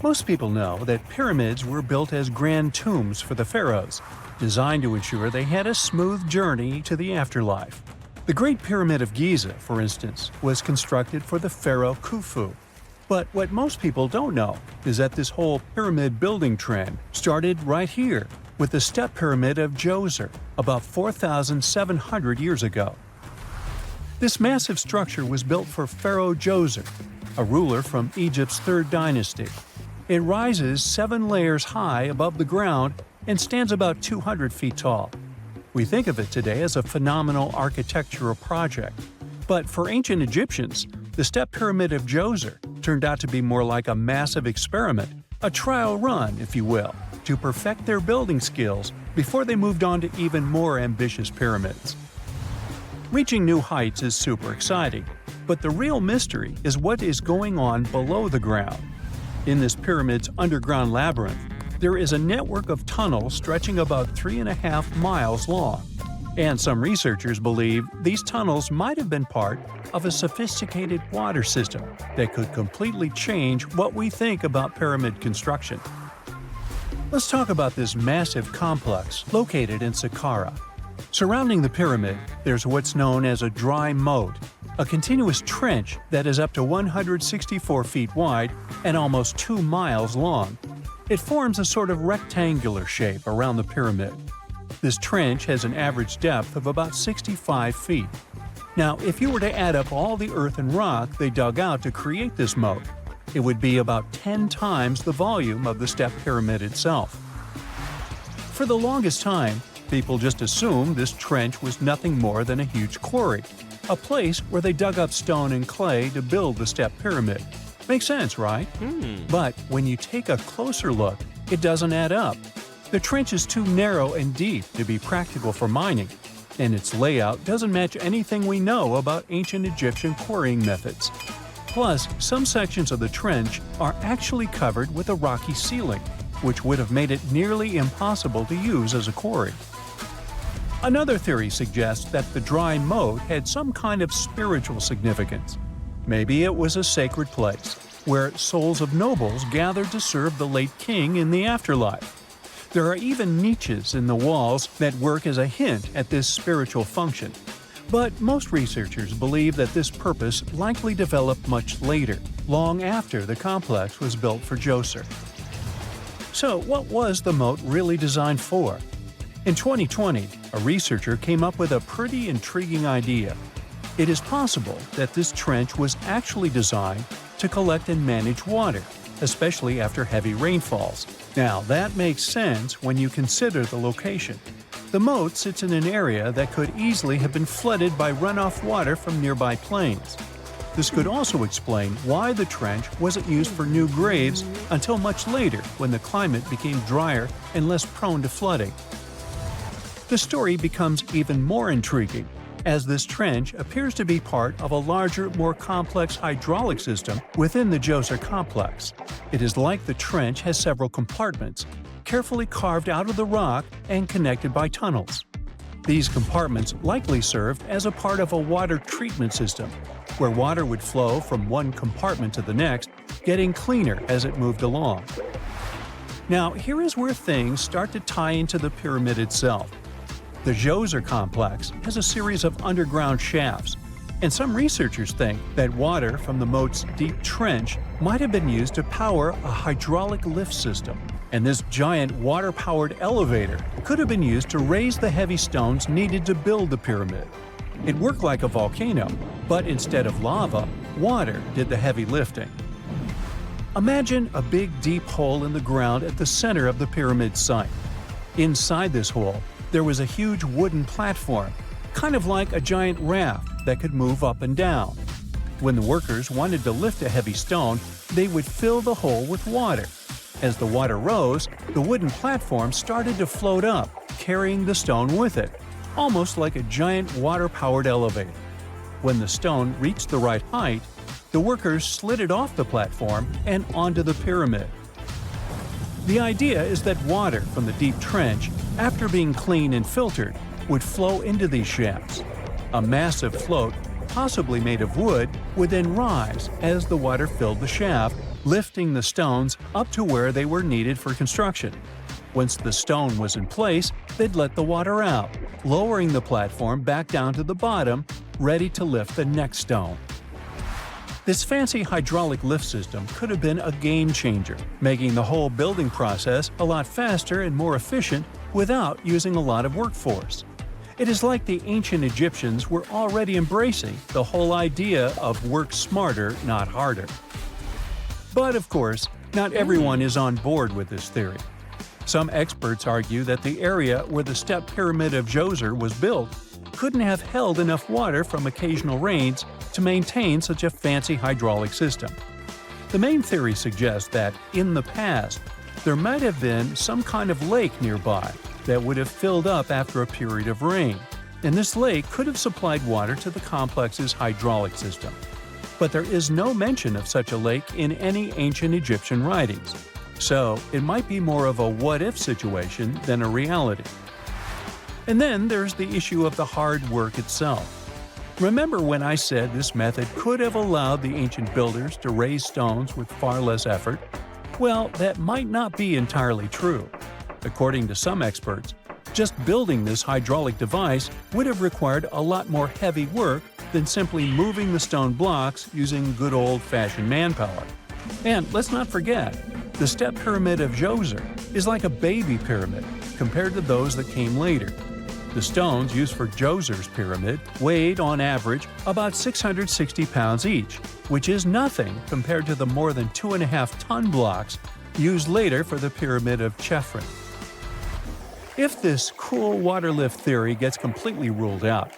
Most people know that pyramids were built as grand tombs for the pharaohs, designed to ensure they had a smooth journey to the afterlife. The Great Pyramid of Giza, for instance, was constructed for the pharaoh Khufu. But what most people don't know is that this whole pyramid building trend started right here, with the step pyramid of Djoser, about 4,700 years ago. This massive structure was built for Pharaoh Djoser, a ruler from Egypt's 3rd dynasty. It rises 7 layers high above the ground and stands about 200 feet tall. We think of it today as a phenomenal architectural project. But for ancient Egyptians, the step pyramid of Djoser turned out to be more like a massive experiment, a trial run, if you will, to perfect their building skills before they moved on to even more ambitious pyramids. Reaching new heights is super exciting, but the real mystery is what is going on below the ground. In this pyramid's underground labyrinth, there is a network of tunnels stretching about 3.5 miles long. And some researchers believe these tunnels might have been part of a sophisticated water system that could completely change what we think about pyramid construction. Let's talk about this massive complex located in Saqqara. Surrounding the pyramid, there's what's known as a dry moat, a continuous trench that is up to 164 feet wide and almost 2 miles long. It forms a sort of rectangular shape around the pyramid. This trench has an average depth of about 65 feet. Now, if you were to add up all the earth and rock they dug out to create this moat, it would be about 10 times the volume of the step pyramid itself. For the longest time, people just assumed this trench was nothing more than a huge quarry, a place where they dug up stone and clay to build the step pyramid. Makes sense, right? But when you take a closer look, it doesn't add up. The trench is too narrow and deep to be practical for mining, and its layout doesn't match anything we know about ancient Egyptian quarrying methods. Plus, some sections of the trench are actually covered with a rocky ceiling, which would have made it nearly impossible to use as a quarry. Another theory suggests that the dry moat had some kind of spiritual significance. Maybe it was a sacred place, where souls of nobles gathered to serve the late king in the afterlife. There are even niches in the walls that work as a hint at this spiritual function. But most researchers believe that this purpose likely developed much later, long after the complex was built for Djoser. So what was the moat really designed for? In 2020, a researcher came up with a pretty intriguing idea. It is possible that this trench was actually designed to collect and manage water, especially after heavy rainfalls. Now, that makes sense when you consider the location. The moat sits in an area that could easily have been flooded by runoff water from nearby plains. This could also explain why the trench wasn't used for new graves until much later when the climate became drier and less prone to flooding. The story becomes even more intriguing, as this trench appears to be part of a larger, more complex hydraulic system within the Djoser complex. It is like the trench has several compartments, carefully carved out of the rock and connected by tunnels. These compartments likely served as a part of a water treatment system, where water would flow from one compartment to the next, getting cleaner as it moved along. Now, here is where things start to tie into the pyramid itself. The Djoser complex has a series of underground shafts, and some researchers think that water from the moat's deep trench might have been used to power a hydraulic lift system, and this giant water-powered elevator could have been used to raise the heavy stones needed to build the pyramid. It worked like a volcano, but instead of lava, water did the heavy lifting. Imagine a big deep hole in the ground at the center of the pyramid site. Inside this hole, there was a huge wooden platform, kind of like a giant raft that could move up and down. When the workers wanted to lift a heavy stone, they would fill the hole with water. As the water rose, the wooden platform started to float up, carrying the stone with it, almost like a giant water-powered elevator. When the stone reached the right height, the workers slid it off the platform and onto the pyramid. The idea is that water from the deep trench, after being cleaned and filtered, would flow into these shafts. A massive float, possibly made of wood, would then rise as the water filled the shaft, lifting the stones up to where they were needed for construction. Once the stone was in place, they'd let the water out, lowering the platform back down to the bottom, ready to lift the next stone. This fancy hydraulic lift system could have been a game changer, making the whole building process a lot faster and more efficient without using a lot of workforce. It is like the ancient Egyptians were already embracing the whole idea of work smarter, not harder. But of course, not everyone is on board with this theory. Some experts argue that the area where the step pyramid of Djoser was built couldn't have held enough water from occasional rains to maintain such a fancy hydraulic system. The main theory suggests that, in the past, there might have been some kind of lake nearby that would have filled up after a period of rain, and this lake could have supplied water to the complex's hydraulic system. But there is no mention of such a lake in any ancient Egyptian writings, so it might be more of a what-if situation than a reality. And then there's the issue of the hard work itself. Remember when I said this method could have allowed the ancient builders to raise stones with far less effort? Well, that might not be entirely true. According to some experts, just building this hydraulic device would have required a lot more heavy work than simply moving the stone blocks using good old-fashioned manpower. And let's not forget, the step pyramid of Djoser is like a baby pyramid compared to those that came later. The stones used for Djoser's pyramid weighed, on average, about 660 pounds each, which is nothing compared to the more than 2.5-ton blocks used later for the pyramid of Chephren. If this cool water lift theory gets completely ruled out,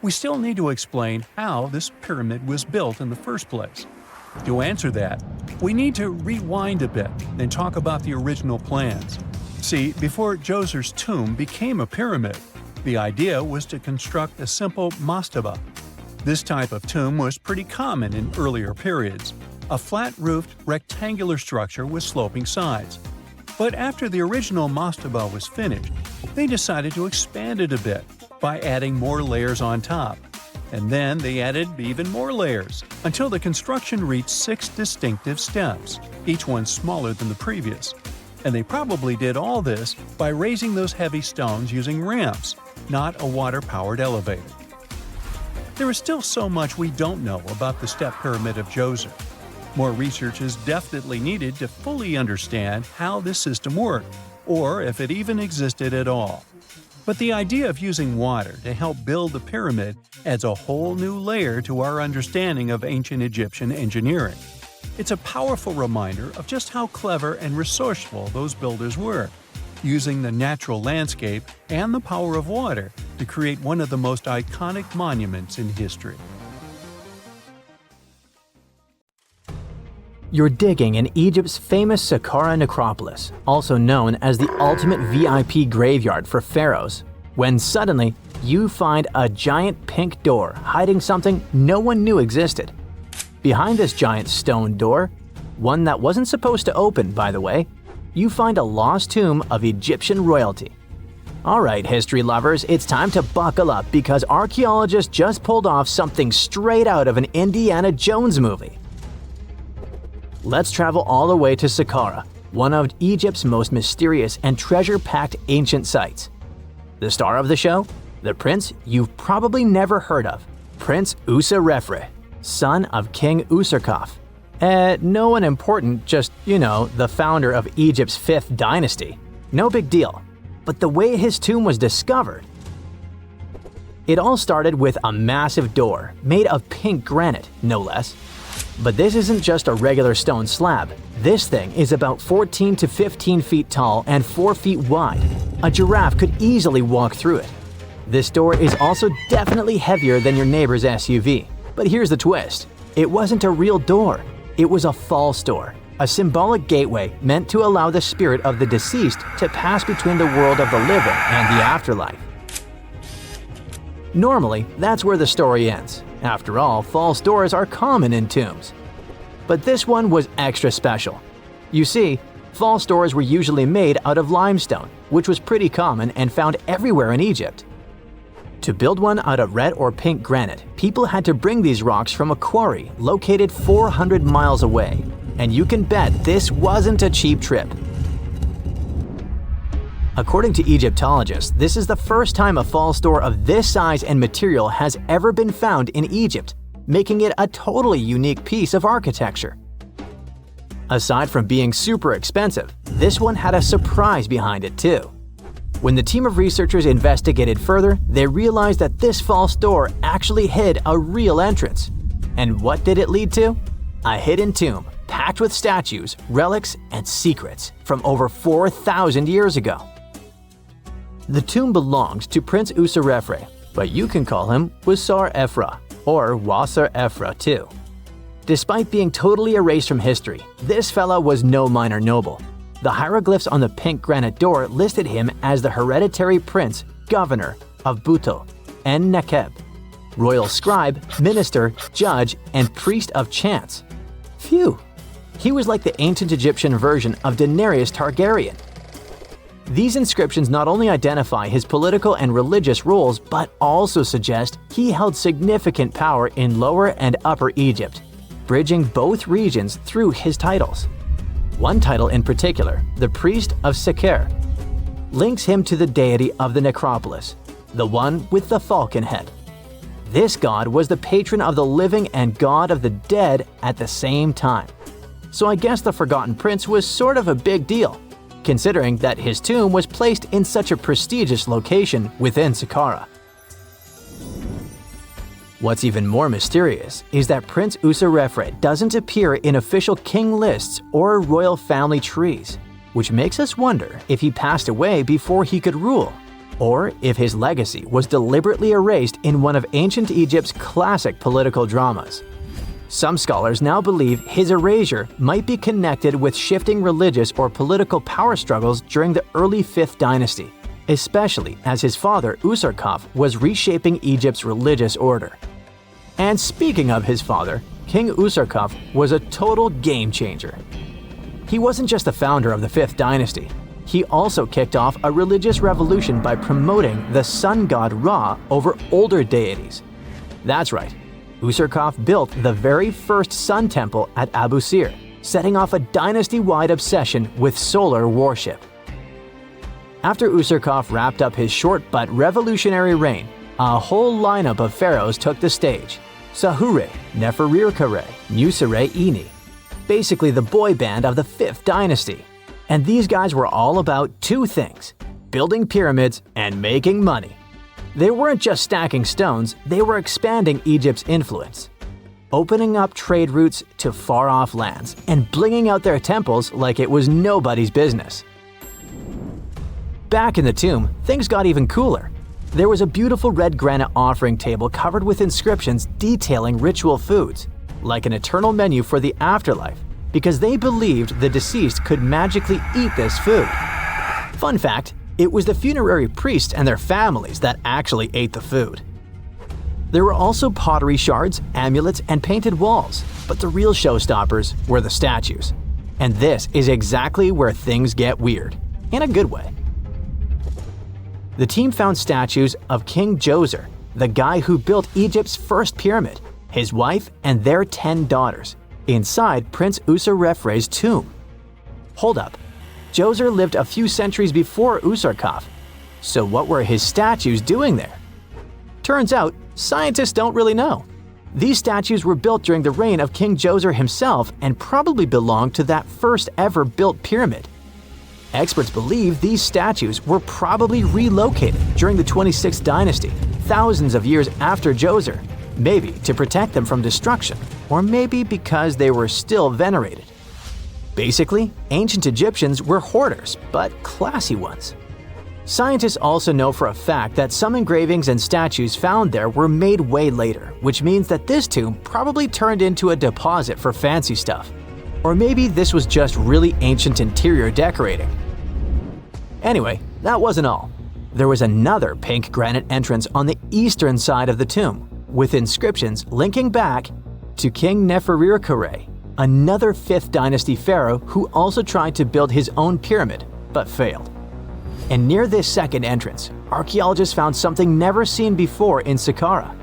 we still need to explain how this pyramid was built in the first place. To answer that, we need to rewind a bit and talk about the original plans. See, before Djoser's tomb became a pyramid, the idea was to construct a simple mastaba. This type of tomb was pretty common in earlier periods, a flat-roofed rectangular structure with sloping sides. But after the original mastaba was finished, they decided to expand it a bit by adding more layers on top. And then they added even more layers, until the construction reached 6 distinctive steps, each one smaller than the previous. And they probably did all this by raising those heavy stones using ramps, not a water-powered elevator. There is still so much we don't know about the step pyramid of Djoser. More research is definitely needed to fully understand how this system worked, or if it even existed at all. But the idea of using water to help build the pyramid adds a whole new layer to our understanding of ancient Egyptian engineering. It's a powerful reminder of just how clever and resourceful those builders were, using the natural landscape and the power of water to create one of the most iconic monuments in history. You're digging in Egypt's famous Saqqara necropolis, also known as the ultimate VIP graveyard for pharaohs, when suddenly you find a giant pink door hiding something no one knew existed. Behind this giant stone door, one that wasn't supposed to open, by the way, you find a lost tomb of Egyptian royalty. Alright, history lovers, it's time to buckle up because archaeologists just pulled off something straight out of an Indiana Jones movie. Let's travel all the way to Saqqara, one of Egypt's most mysterious and treasure-packed ancient sites. The star of the show? The prince you've probably never heard of, Prince Userefre, son of King Userkaf. No one important, just, the founder of Egypt's 5th dynasty. No big deal. But the way his tomb was discovered… It all started with a massive door, made of pink granite, no less. But this isn't just a regular stone slab. This thing is about 14 to 15 feet tall and 4 feet wide. A giraffe could easily walk through it. This door is also definitely heavier than your neighbor's SUV. But here's the twist. It wasn't a real door. It was a false door, a symbolic gateway meant to allow the spirit of the deceased to pass between the world of the living and the afterlife. Normally, that's where the story ends. After all, false doors are common in tombs. But this one was extra special. You see, false doors were usually made out of limestone, which was pretty common and found everywhere in Egypt. To build one out of red or pink granite, people had to bring these rocks from a quarry located 400 miles away. and you can bet this wasn't a cheap trip. According to Egyptologists, this is the first time a false door of this size and material has ever been found in Egypt, making it a totally unique piece of architecture. Aside from being super expensive, this one had a surprise behind it too. When the team of researchers investigated further, they realized that this false door actually hid a real entrance. And what did it lead to? A hidden tomb packed with statues, relics, and secrets from over 4,000 years ago. The tomb belonged to Prince Userefre, but you can call him Wasar-Efra or Wasar-Efra too. Despite being totally erased from history, this fella was no minor noble. The hieroglyphs on the pink granite door listed him as the hereditary prince, governor of Buto, En-Nekeb, royal scribe, minister, judge, and priest of chance. Phew! He was like the ancient Egyptian version of Daenerys Targaryen. These inscriptions not only identify his political and religious roles, but also suggest he held significant power in Lower and Upper Egypt, bridging both regions through his titles. One title in particular, the Priest of Saqqara, links him to the deity of the necropolis, the one with the falcon head. This god was the patron of the living and god of the dead at the same time. So I guess the Forgotten Prince was sort of a big deal, considering that his tomb was placed in such a prestigious location within Saqqara. What's even more mysterious is that Prince Userefre doesn't appear in official king lists or royal family trees, which makes us wonder if he passed away before he could rule, or if his legacy was deliberately erased in one of ancient Egypt's classic political dramas. Some scholars now believe his erasure might be connected with shifting religious or political power struggles during the early 5th dynasty, especially as his father Userkaf was reshaping Egypt's religious order. And speaking of his father, King Userkaf was a total game changer. He wasn't just the founder of the 5th dynasty, he also kicked off a religious revolution by promoting the sun god Ra over older deities. That's right, Userkaf built the very first sun temple at Abu Sir, setting off a dynasty-wide obsession with solar worship. After Userkaf wrapped up his short but revolutionary reign, a whole lineup of pharaohs took the stage. Sahure, Neferirkare, Nusere-Ini, basically the boy band of the 5th dynasty. And these guys were all about two things: building pyramids and making money. They weren't just stacking stones, they were expanding Egypt's influence, opening up trade routes to far-off lands, and blinging out their temples like it was nobody's business. Back in the tomb, things got even cooler. There was a beautiful red granite offering table covered with inscriptions detailing ritual foods, like an eternal menu for the afterlife, because they believed the deceased could magically eat this food. Fun fact, it was the funerary priests and their families that actually ate the food. There were also pottery shards, amulets, and painted walls, but the real showstoppers were the statues. And this is exactly where things get weird, in a good way. The team found statues of King Djoser, the guy who built Egypt's first pyramid, his wife, and their 10 daughters, inside Prince Userefre's tomb. Hold up, Djoser lived a few centuries before Userkaf, so what were his statues doing there? Turns out, scientists don't really know. These statues were built during the reign of King Djoser himself and probably belonged to that first ever built pyramid. Experts believe these statues were probably relocated during the 26th dynasty, thousands of years after Djoser, maybe to protect them from destruction, or maybe because they were still venerated. Basically, ancient Egyptians were hoarders, but classy ones. Scientists also know for a fact that some engravings and statues found there were made way later, which means that this tomb probably turned into a deposit for fancy stuff. Or maybe this was just really ancient interior decorating. Anyway, that wasn't all. There was another pink granite entrance on the eastern side of the tomb, with inscriptions linking back to King Neferirkare, another 5th dynasty pharaoh who also tried to build his own pyramid, but failed. And near this second entrance, archaeologists found something never seen before in Saqqara: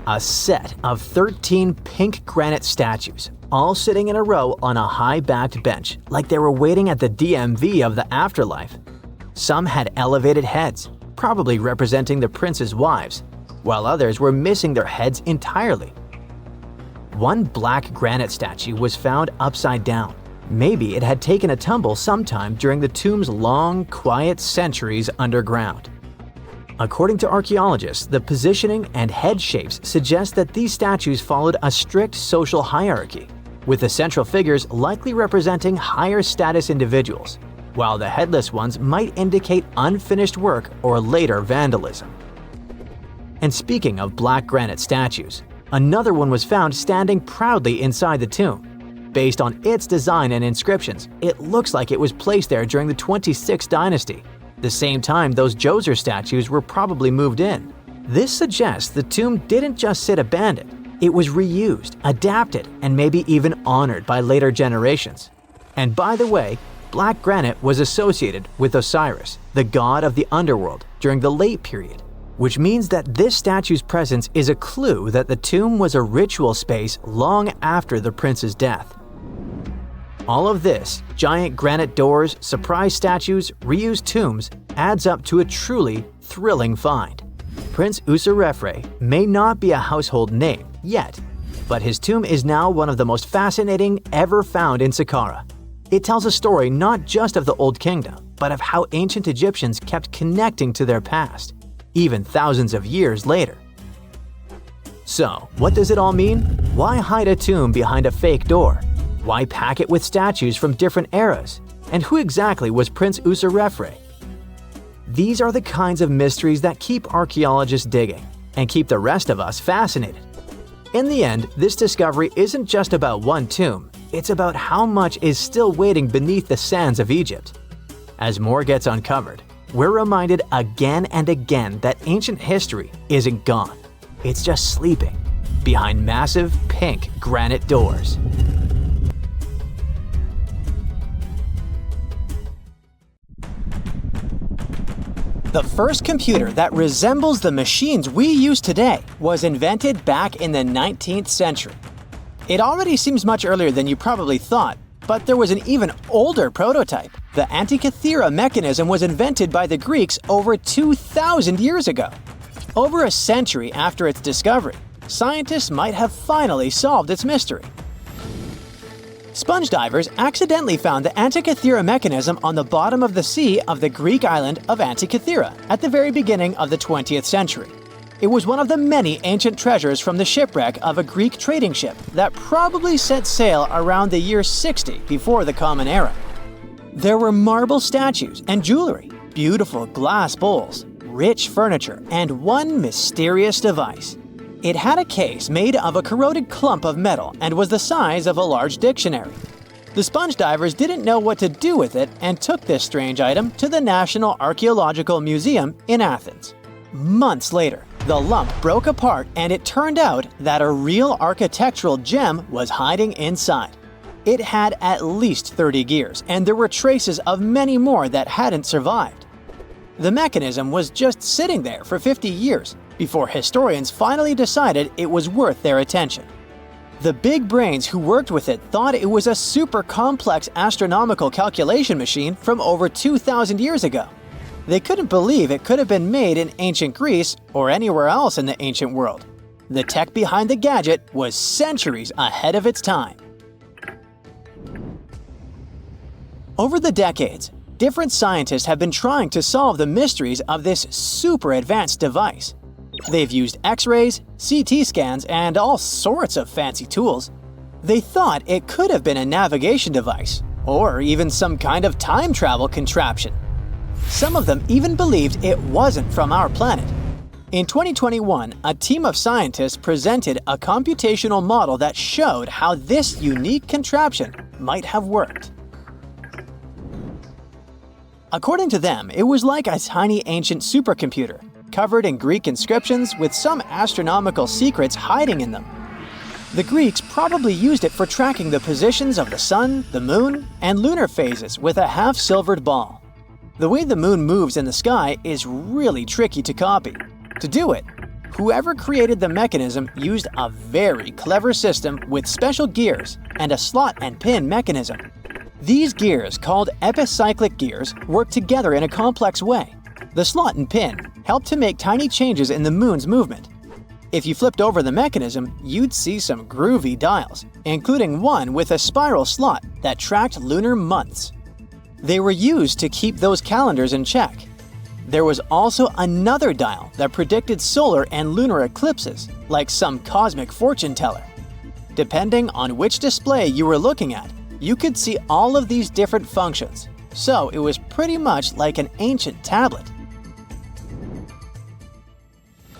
a set of 13 pink granite statues, all sitting in a row on a high-backed bench, like they were waiting at the DMV of the afterlife. Some had elevated heads, probably representing the prince's wives, while others were missing their heads entirely. One black granite statue was found upside down. Maybe it had taken a tumble sometime during the tomb's long, quiet centuries underground. According to archaeologists, the positioning and head shapes suggest that these statues followed a strict social hierarchy, with the central figures likely representing higher status individuals, while the headless ones might indicate unfinished work or later vandalism. And speaking of black granite statues, another one was found standing proudly inside the tomb. Based on its design and inscriptions, it looks like it was placed there during the 26th dynasty, the same time those Djoser statues were probably moved in. This suggests the tomb didn't just sit abandoned, it was reused, adapted, and maybe even honored by later generations. And by the way, black granite was associated with Osiris, the god of the underworld, during the late period, which means that this statue's presence is a clue that the tomb was a ritual space long after the prince's death. All of this, giant granite doors, surprise statues, reused tombs, adds up to a truly thrilling find. Prince Userefre may not be a household name yet, but his tomb is now one of the most fascinating ever found in Saqqara. It tells a story not just of the Old Kingdom, but of how ancient Egyptians kept connecting to their past, even thousands of years later. So, what does it all mean? Why hide a tomb behind a fake door? Why pack it with statues from different eras? And who exactly was Prince Userefre? These are the kinds of mysteries that keep archaeologists digging and keep the rest of us fascinated. In the end, this discovery isn't just about one tomb, it's about how much is still waiting beneath the sands of Egypt. As more gets uncovered, we're reminded again and again that ancient history isn't gone. It's just sleeping behind massive pink granite doors. The first computer that resembles the machines we use today was invented back in the 19th century. It already seems much earlier than you probably thought, but there was an even older prototype. The Antikythera mechanism was invented by the Greeks over 2,000 years ago. Over a century after its discovery, scientists might have finally solved its mystery. Sponge divers accidentally found the Antikythera mechanism on the bottom of the sea of the Greek island of Antikythera at the very beginning of the 20th century. It was one of the many ancient treasures from the shipwreck of a Greek trading ship that probably set sail around the year 60 before the Common Era. There were marble statues and jewelry, beautiful glass bowls, rich furniture, and one mysterious device. It had a case made of a corroded clump of metal and was the size of a large dictionary. The sponge divers didn't know what to do with it and took this strange item to the National Archaeological Museum in Athens. Months later, the lump broke apart and it turned out that a real architectural gem was hiding inside. It had at least 30 gears, and there were traces of many more that hadn't survived. The mechanism was just sitting there for 50 years before historians finally decided it was worth their attention. The big brains who worked with it thought it was a super complex astronomical calculation machine from over 2,000 years ago. They couldn't believe it could have been made in ancient Greece or anywhere else in the ancient world. The tech behind the gadget was centuries ahead of its time. Over the decades, different scientists have been trying to solve the mysteries of this super advanced device. They've used X-rays, CT scans, and all sorts of fancy tools. They thought it could have been a navigation device, or even some kind of time travel contraption. Some of them even believed it wasn't from our planet. In 2021, a team of scientists presented a computational model that showed how this unique contraption might have worked. According to them, it was like a tiny ancient supercomputer, covered in Greek inscriptions with some astronomical secrets hiding in them. The Greeks probably used it for tracking the positions of the sun, the moon, and lunar phases with a half-silvered ball. The way the moon moves in the sky is really tricky to copy. To do it, Whoever created the mechanism used a very clever system with special gears and a slot and pin mechanism. These gears, called epicyclic gears, work together in a complex way. The slot and pin help to make tiny changes in the moon's movement. If you flipped over the mechanism, you'd see some groovy dials, including one with a spiral slot that tracked lunar months. They were used to keep those calendars in check. There was also another dial that predicted solar and lunar eclipses, like some cosmic fortune teller. Depending on which display you were looking at, you could see all of these different functions, so it was pretty much like an ancient tablet.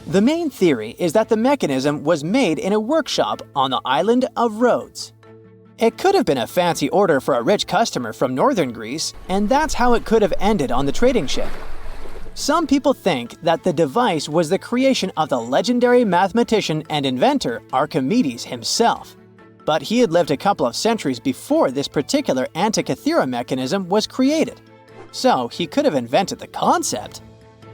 The main theory is that the mechanism was made in a workshop on the island of Rhodes. It could have been a fancy order for a rich customer from northern Greece, and that's how it could have ended on the trading ship. Some people think that the device was the creation of the legendary mathematician and inventor Archimedes himself. But he had lived a couple of centuries before this particular Antikythera mechanism was created. So he could have invented the concept,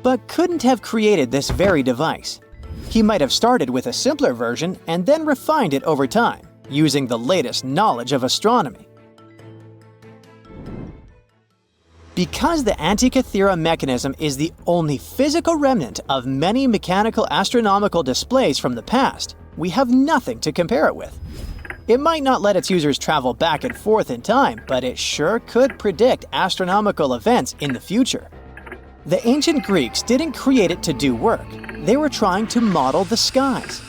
but couldn't have created this very device. He might have started with a simpler version and then refined it over time, using the latest knowledge of astronomy. Because the Antikythera mechanism is the only physical remnant of many mechanical astronomical displays from the past, we have nothing to compare it with. It might not let its users travel back and forth in time, but it sure could predict astronomical events in the future. The ancient Greeks didn't create it to do work. They were trying to model the skies.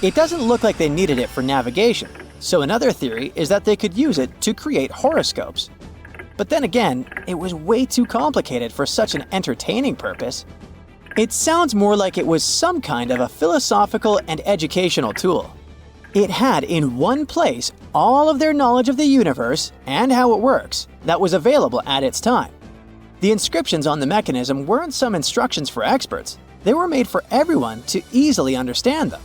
It doesn't look like they needed it for navigation, so another theory is that they could use it to create horoscopes. But then again, it was way too complicated for such an entertaining purpose. It sounds more like it was some kind of a philosophical and educational tool. It had in one place all of their knowledge of the universe and how it works that was available at its time. The inscriptions on the mechanism weren't some instructions for experts. They were made for everyone to easily understand them.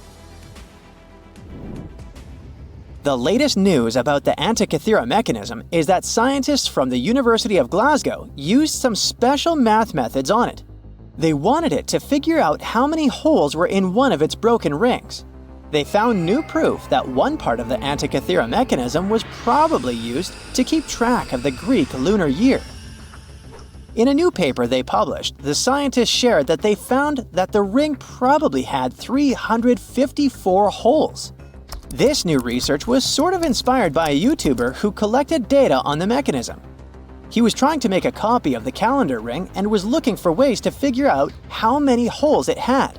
The latest news about the Antikythera mechanism is that scientists from the University of Glasgow used some special math methods on it. They wanted it to figure out how many holes were in one of its broken rings. They found new proof that one part of the Antikythera mechanism was probably used to keep track of the Greek lunar year. In a new paper they published, the scientists shared that they found that the ring probably had 354 holes. This new research was sort of inspired by a YouTuber who collected data on the mechanism. He was trying to make a copy of the calendar ring and was looking for ways to figure out how many holes it had.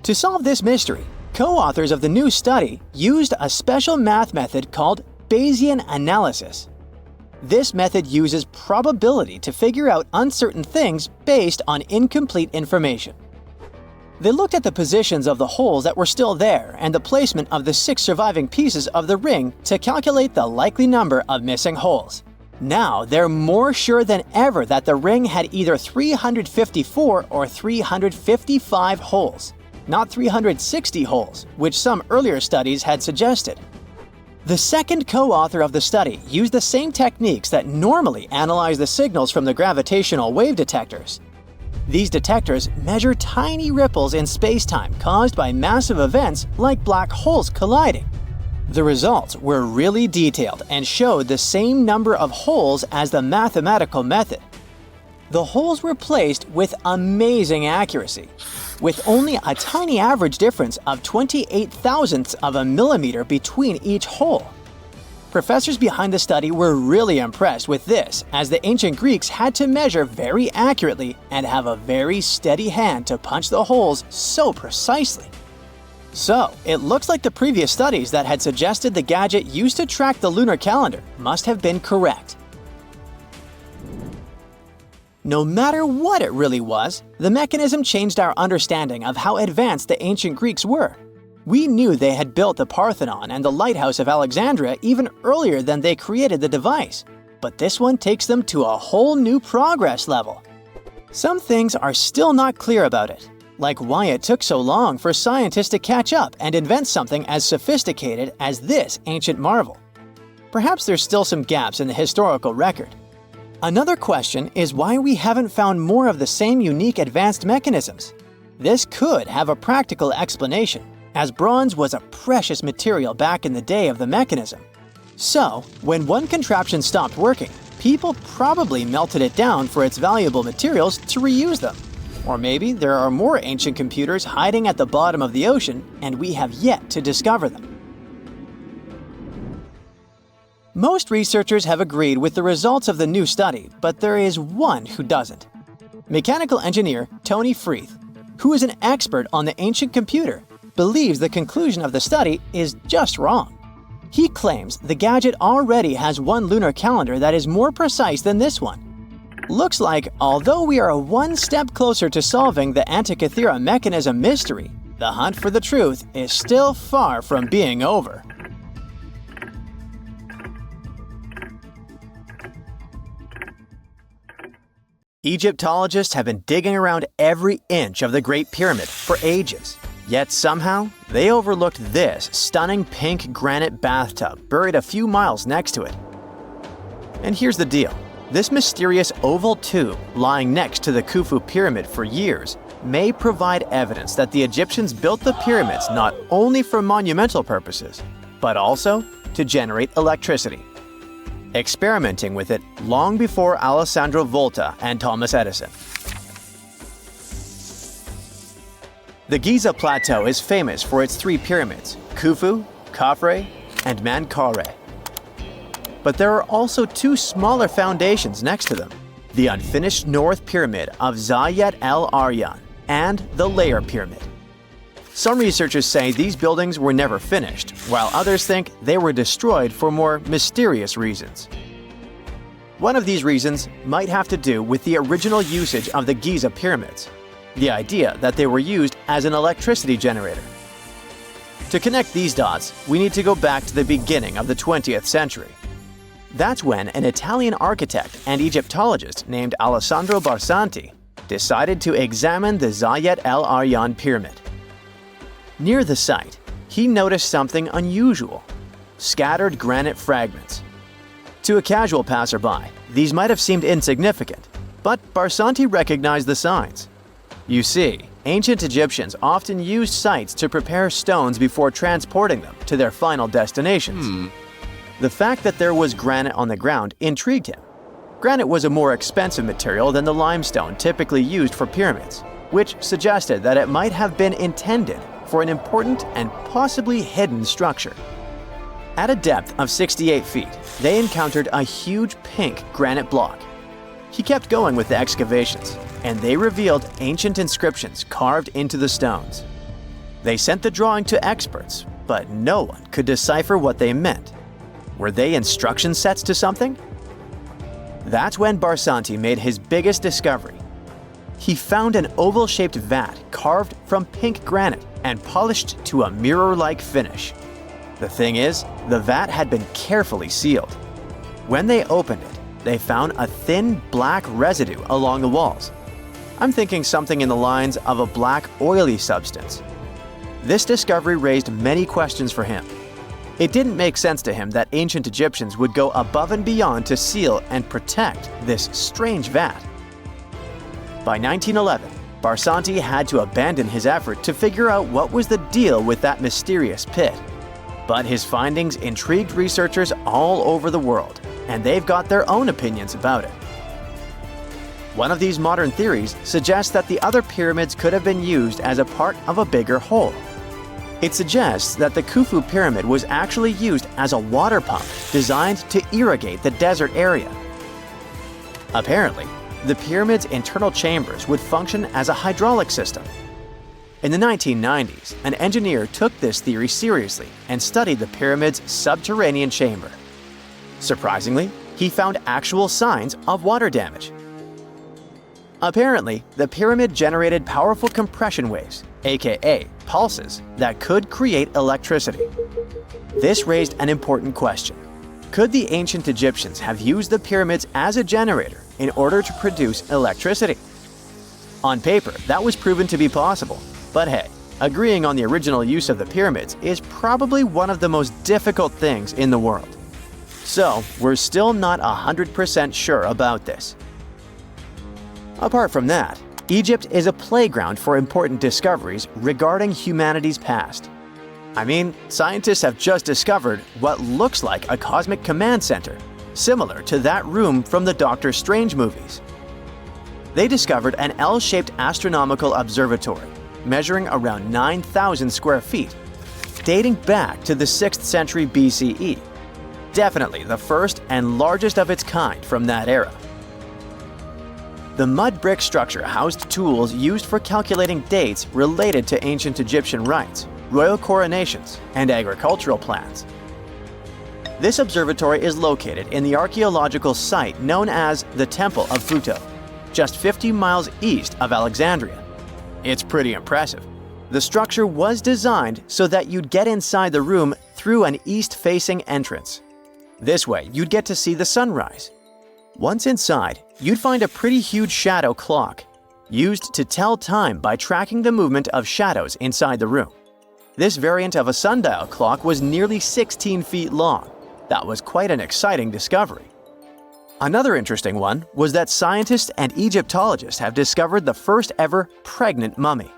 To solve this mystery, co-authors of the new study used a special math method called Bayesian analysis. This method uses probability to figure out uncertain things based on incomplete information. They looked at the positions of the holes that were still there and the placement of the 6 surviving pieces of the ring to calculate the likely number of missing holes. Now, they're more sure than ever that the ring had either 354 or 355 holes, not 360 holes, which some earlier studies had suggested. The second co-author of the study used the same techniques that normally analyze the signals from the gravitational wave detectors. These detectors measure tiny ripples in space-time caused by massive events like black holes colliding. The results were really detailed and showed the same number of holes as the mathematical method. The holes were placed with amazing accuracy, with only a tiny average difference of 28 thousandths of a millimeter between each hole. Professors behind the study were really impressed with this, as the ancient Greeks had to measure very accurately and have a very steady hand to punch the holes so precisely. So, it looks like the previous studies that had suggested the gadget used to track the lunar calendar must have been correct. No matter what it really was, the mechanism changed our understanding of how advanced the ancient Greeks were. We knew they had built the Parthenon and the Lighthouse of Alexandria even earlier than they created the device, but this one takes them to a whole new progress level. Some things are still not clear about it, like why it took so long for scientists to catch up and invent something as sophisticated as this ancient marvel. Perhaps there's still some gaps in the historical record. Another question is why we haven't found more of the same unique advanced mechanisms. This could have a practical explanation, as bronze was a precious material back in the day of the mechanism. So, when one contraption stopped working, people probably melted it down for its valuable materials to reuse them. Or maybe there are more ancient computers hiding at the bottom of the ocean and we have yet to discover them. Most researchers have agreed with the results of the new study, but there is one who doesn't. Mechanical engineer Tony Freeth, who is an expert on the ancient computer, believes the conclusion of the study is just wrong. He claims the gadget already has one lunar calendar that is more precise than this one. Looks like, although we are one step closer to solving the Antikythera mechanism mystery, the hunt for the truth is still far from being over. Egyptologists have been digging around every inch of the Great Pyramid for ages. Yet somehow, they overlooked this stunning pink granite bathtub buried a few miles next to it. And here's the deal. This mysterious oval tube lying next to the Khufu pyramid for years may provide evidence that the Egyptians built the pyramids not only for monumental purposes, but also to generate electricity, experimenting with it long before Alessandro Volta and Thomas Edison. The Giza Plateau is famous for its three pyramids, Khufu, Khafre, and Menkaure. But there are also two smaller foundations next to them, the unfinished North Pyramid of Zayat el-Aryan and the Layer Pyramid. Some researchers say these buildings were never finished, while others think they were destroyed for more mysterious reasons. One of these reasons might have to do with the original usage of the Giza pyramids, the idea that they were used as an electricity generator. To connect these dots, we need to go back to the beginning of the 20th century. That's when an Italian architect and Egyptologist named Alessandro Barsanti decided to examine the Zayat el-Aryan pyramid. Near the site, he noticed something unusual: scattered granite fragments. To a casual passerby, these might have seemed insignificant, but Barsanti recognized the signs. You see, ancient Egyptians often used sites to prepare stones before transporting them to their final destinations. The fact that there was granite on the ground intrigued him. Granite was a more expensive material than the limestone typically used for pyramids, which suggested that it might have been intended for an important and possibly hidden structure. At a depth of 68 feet, they encountered a huge pink granite block. He kept going with the excavations, and they revealed ancient inscriptions carved into the stones. They sent the drawing to experts, but no one could decipher what they meant. Were they instruction sets to something? That's when Barsanti made his biggest discovery. He found an oval-shaped vat carved from pink granite and polished to a mirror-like finish. The thing is, the vat had been carefully sealed. When they opened it, they found a thin black residue along the walls. I'm thinking something in the lines of a black oily substance. This discovery raised many questions for him. It didn't make sense to him that ancient Egyptians would go above and beyond to seal and protect this strange vat. By 1911, Barsanti had to abandon his effort to figure out what was the deal with that mysterious pit. But his findings intrigued researchers all over the world, and they've got their own opinions about it. One of these modern theories suggests that the other pyramids could have been used as a part of a bigger whole. It suggests that the Khufu pyramid was actually used as a water pump designed to irrigate the desert area. Apparently, the pyramid's internal chambers would function as a hydraulic system. In the 1990s, an engineer took this theory seriously and studied the pyramid's subterranean chamber. Surprisingly, he found actual signs of water damage. Apparently, the pyramid generated powerful compression waves, aka pulses, that could create electricity. This raised an important question. Could the ancient Egyptians have used the pyramids as a generator in order to produce electricity? On paper, that was proven to be possible. But hey, agreeing on the original use of the pyramids is probably one of the most difficult things in the world. So, we're still not 100% sure about this. Apart from that, Egypt is a playground for important discoveries regarding humanity's past. I mean, scientists have just discovered what looks like a cosmic command center, similar to that room from the Doctor Strange movies. They discovered an L-shaped astronomical observatory, measuring around 9,000 square feet, dating back to the 6th century BCE. Definitely the first and largest of its kind from that era. The mud brick structure housed tools used for calculating dates related to ancient Egyptian rites, royal coronations, and agricultural plans. This observatory is located in the archaeological site known as the Temple of Futo, just 50 miles east of Alexandria. It's pretty impressive. The structure was designed so that you'd get inside the room through an east-facing entrance. This way, you'd get to see the sunrise. Once inside, you'd find a pretty huge shadow clock, used to tell time by tracking the movement of shadows inside the room. This variant of a sundial clock was nearly 16 feet long. That was quite an exciting discovery. Another interesting one was that scientists and Egyptologists have discovered the first ever pregnant mummy.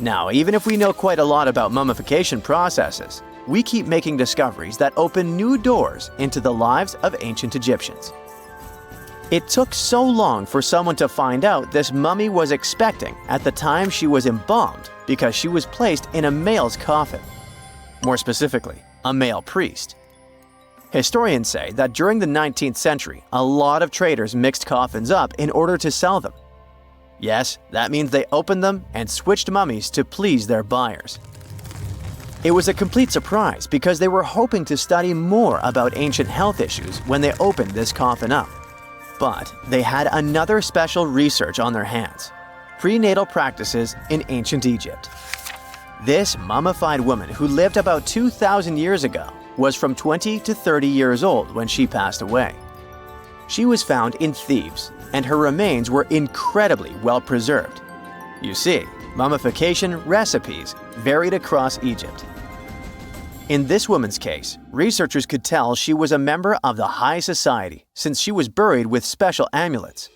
Now, even if we know quite a lot about mummification processes, we keep making discoveries that open new doors into the lives of ancient Egyptians. It took so long for someone to find out this mummy was expecting at the time she was embalmed because she was placed in a male's coffin. More specifically, a male priest. Historians say that during the 19th century, a lot of traders mixed coffins up in order to sell them. Yes, that means they opened them and switched mummies to please their buyers. It was a complete surprise because they were hoping to study more about ancient health issues when they opened this coffin up. But they had another special research on their hands: prenatal practices in ancient Egypt. This mummified woman who lived about 2,000 years ago was from 20 to 30 years old when she passed away. She was found in Thebes, and her remains were incredibly well preserved. You see, mummification recipes varied across Egypt. In this woman's case, researchers could tell she was a member of the high society since she was buried with special amulets.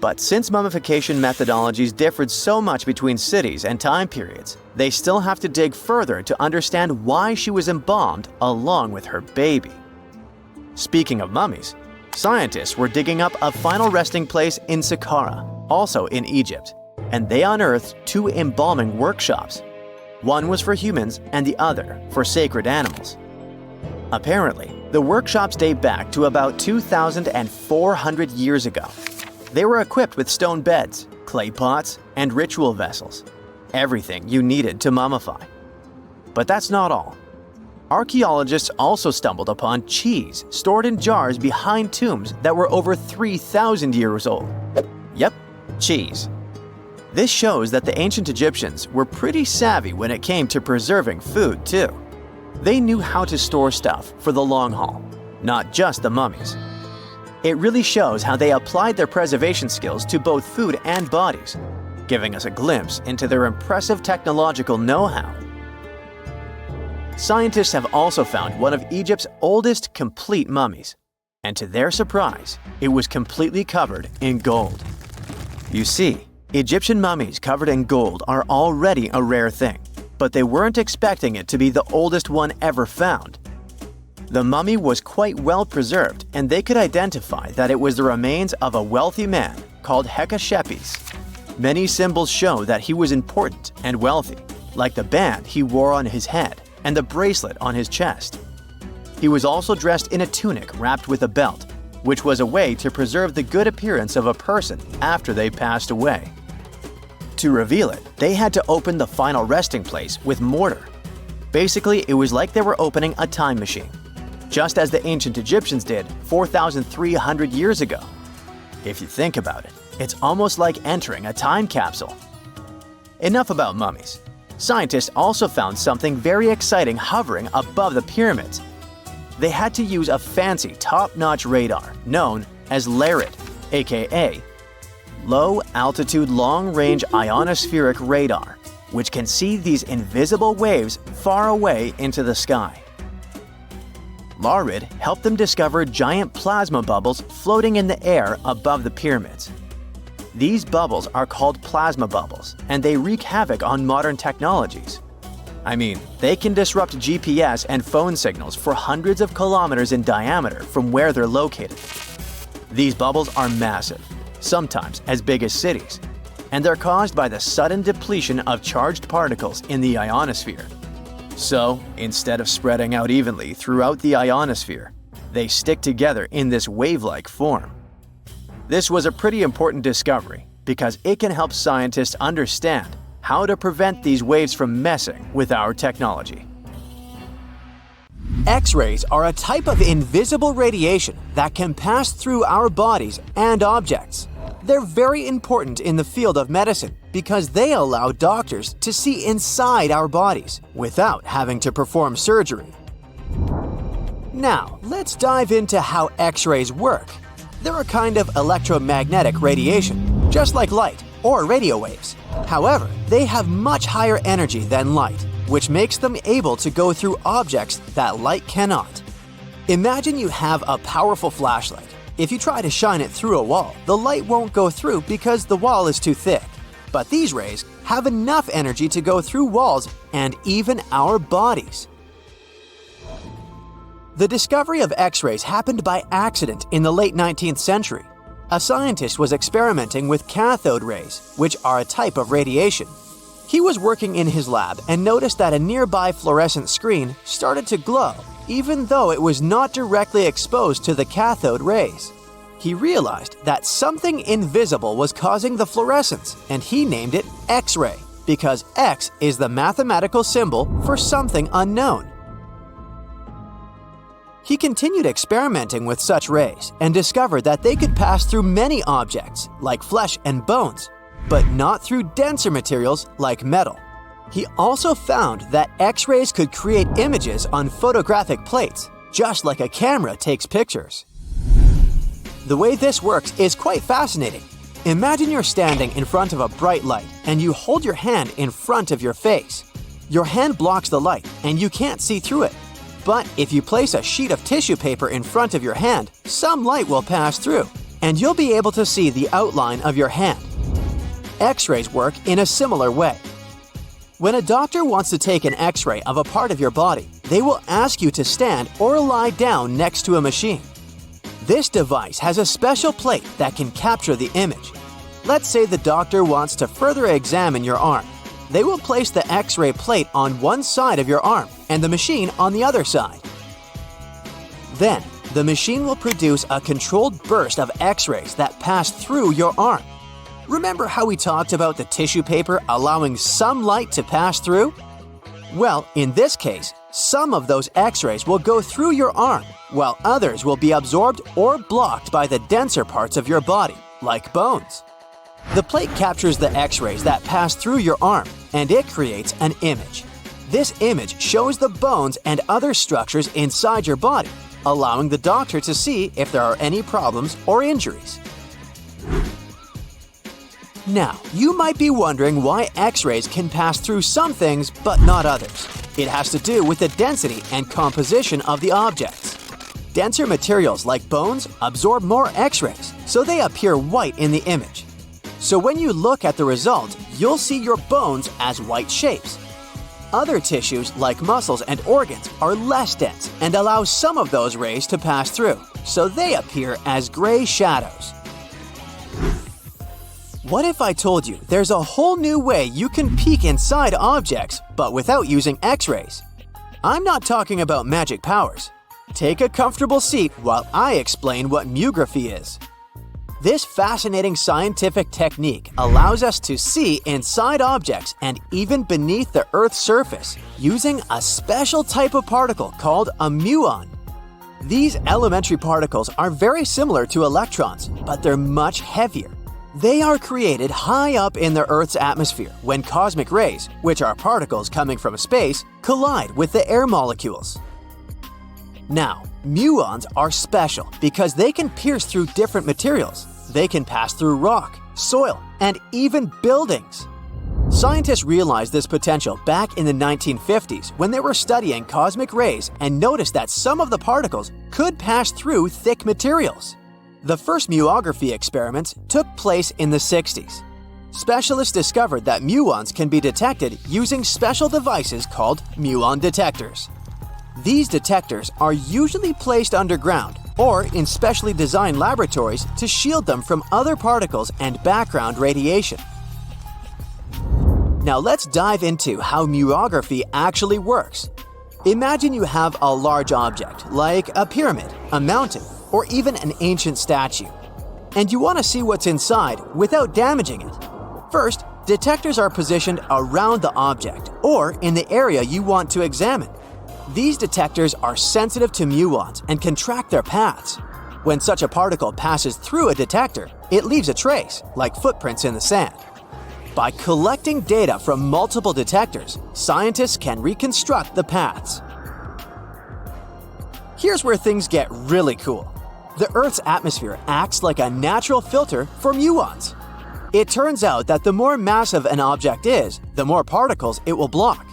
But since mummification methodologies differed so much between cities and time periods, they still have to dig further to understand why she was embalmed along with her baby. Speaking of mummies, scientists were digging up a final resting place in Saqqara, also in Egypt, and they unearthed two embalming workshops. One was for humans and the other for sacred animals. Apparently, the workshops date back to about 2,400 years ago. They were equipped with stone beds, clay pots, and ritual vessels. Everything you needed to mummify. But that's not all. Archaeologists also stumbled upon cheese stored in jars behind tombs that were over 3,000 years old. Yep, cheese. This shows that the ancient Egyptians were pretty savvy when it came to preserving food, too. They knew how to store stuff for the long haul, not just the mummies. It really shows how they applied their preservation skills to both food and bodies, giving us a glimpse into their impressive technological know-how. Scientists have also found one of Egypt's oldest complete mummies, and to their surprise, it was completely covered in gold. You see, Egyptian mummies covered in gold are already a rare thing, but they weren't expecting it to be the oldest one ever found. The mummy was quite well preserved, and they could identify that it was the remains of a wealthy man called Hekashepes. Many symbols show that he was important and wealthy, like the band he wore on his head and the bracelet on his chest. He was also dressed in a tunic wrapped with a belt, which was a way to preserve the good appearance of a person after they passed away. To reveal it, they had to open the final resting place with mortar. Basically, it was like they were opening a time machine, just as the ancient Egyptians did 4,300 years ago. If you think about it, it's almost like entering a time capsule. Enough about mummies. Scientists also found something very exciting hovering above the pyramids. They had to use a fancy top-notch radar known as LARIT, aka Low Altitude Long Range Ionospheric Radar, which can see these invisible waves far away into the sky. LARIT helped them discover giant plasma bubbles floating in the air above the pyramids. These bubbles are called plasma bubbles, and they wreak havoc on modern technologies. I mean, they can disrupt GPS and phone signals for hundreds of kilometers in diameter from where they're located. These bubbles are massive, sometimes as big as cities, and they're caused by the sudden depletion of charged particles in the ionosphere. So, instead of spreading out evenly throughout the ionosphere, they stick together in this wave-like form. This was a pretty important discovery because it can help scientists understand how to prevent these waves from messing with our technology. X-rays are a type of invisible radiation that can pass through our bodies and objects. They're very important in the field of medicine because they allow doctors to see inside our bodies without having to perform surgery. Now, let's dive into how X-rays work. They're a kind of electromagnetic radiation, just like light or radio waves. However, they have much higher energy than light, which makes them able to go through objects that light cannot. Imagine you have a powerful flashlight. If you try to shine it through a wall, the light won't go through because the wall is too thick. But these rays have enough energy to go through walls and even our bodies. The discovery of X-rays happened by accident in the late 19th century. A scientist was experimenting with cathode rays, which are a type of radiation. He was working in his lab and noticed that a nearby fluorescent screen started to glow, even though it was not directly exposed to the cathode rays. He realized that something invisible was causing the fluorescence, and he named it X-ray, because X is the mathematical symbol for something unknown. He continued experimenting with such rays and discovered that they could pass through many objects, like flesh and bones, but not through denser materials like metal. He also found that X-rays could create images on photographic plates, just like a camera takes pictures. The way this works is quite fascinating. Imagine you're standing in front of a bright light and you hold your hand in front of your face. Your hand blocks the light and you can't see through it. But if you place a sheet of tissue paper in front of your hand, some light will pass through, and you'll be able to see the outline of your hand. X-rays work in a similar way. When a doctor wants to take an X-ray of a part of your body, they will ask you to stand or lie down next to a machine. This device has a special plate that can capture the image. Let's say the doctor wants to further examine your arm. They will place the X-ray plate on one side of your arm and the machine on the other side. Then, the machine will produce a controlled burst of X-rays that pass through your arm. Remember how we talked about the tissue paper allowing some light to pass through? Well, in this case, some of those X-rays will go through your arm, while others will be absorbed or blocked by the denser parts of your body, like bones. The plate captures the X-rays that pass through your arm, and it creates an image. This image shows the bones and other structures inside your body, allowing the doctor to see if there are any problems or injuries. Now, you might be wondering why X-rays can pass through some things but not others. It has to do with the density and composition of the objects. Denser materials like bones absorb more X-rays, so they appear white in the image. So when you look at the result, you'll see your bones as white shapes. Other tissues like muscles and organs are less dense and allow some of those rays to pass through, so they appear as gray shadows. What if I told you there's a whole new way you can peek inside objects, but without using X-rays? I'm not talking about magic powers. Take a comfortable seat while I explain what mutography is. This fascinating scientific technique allows us to see inside objects and even beneath the Earth's surface using a special type of particle called a muon. These elementary particles are very similar to electrons, but they're much heavier. They are created high up in the Earth's atmosphere when cosmic rays, which are particles coming from space, collide with the air molecules. Now, muons are special because they can pierce through different materials. They can pass through rock, soil, and even buildings. Scientists realized this potential back in the 1950s when they were studying cosmic rays and noticed that some of the particles could pass through thick materials. The first muography experiments took place in the 60s. Specialists discovered that muons can be detected using special devices called muon detectors. These detectors are usually placed underground or in specially designed laboratories to shield them from other particles and background radiation. Now let's dive into how muography actually works. Imagine you have a large object, like a pyramid, a mountain, or even an ancient statue, and you want to see what's inside without damaging it. First, detectors are positioned around the object or in the area you want to examine. These detectors are sensitive to muons and can track their paths. When such a particle passes through a detector, it leaves a trace, like footprints in the sand. By collecting data from multiple detectors, scientists can reconstruct the paths. Here's where things get really cool. The Earth's atmosphere acts like a natural filter for muons. It turns out that the more massive an object is, the more particles it will block.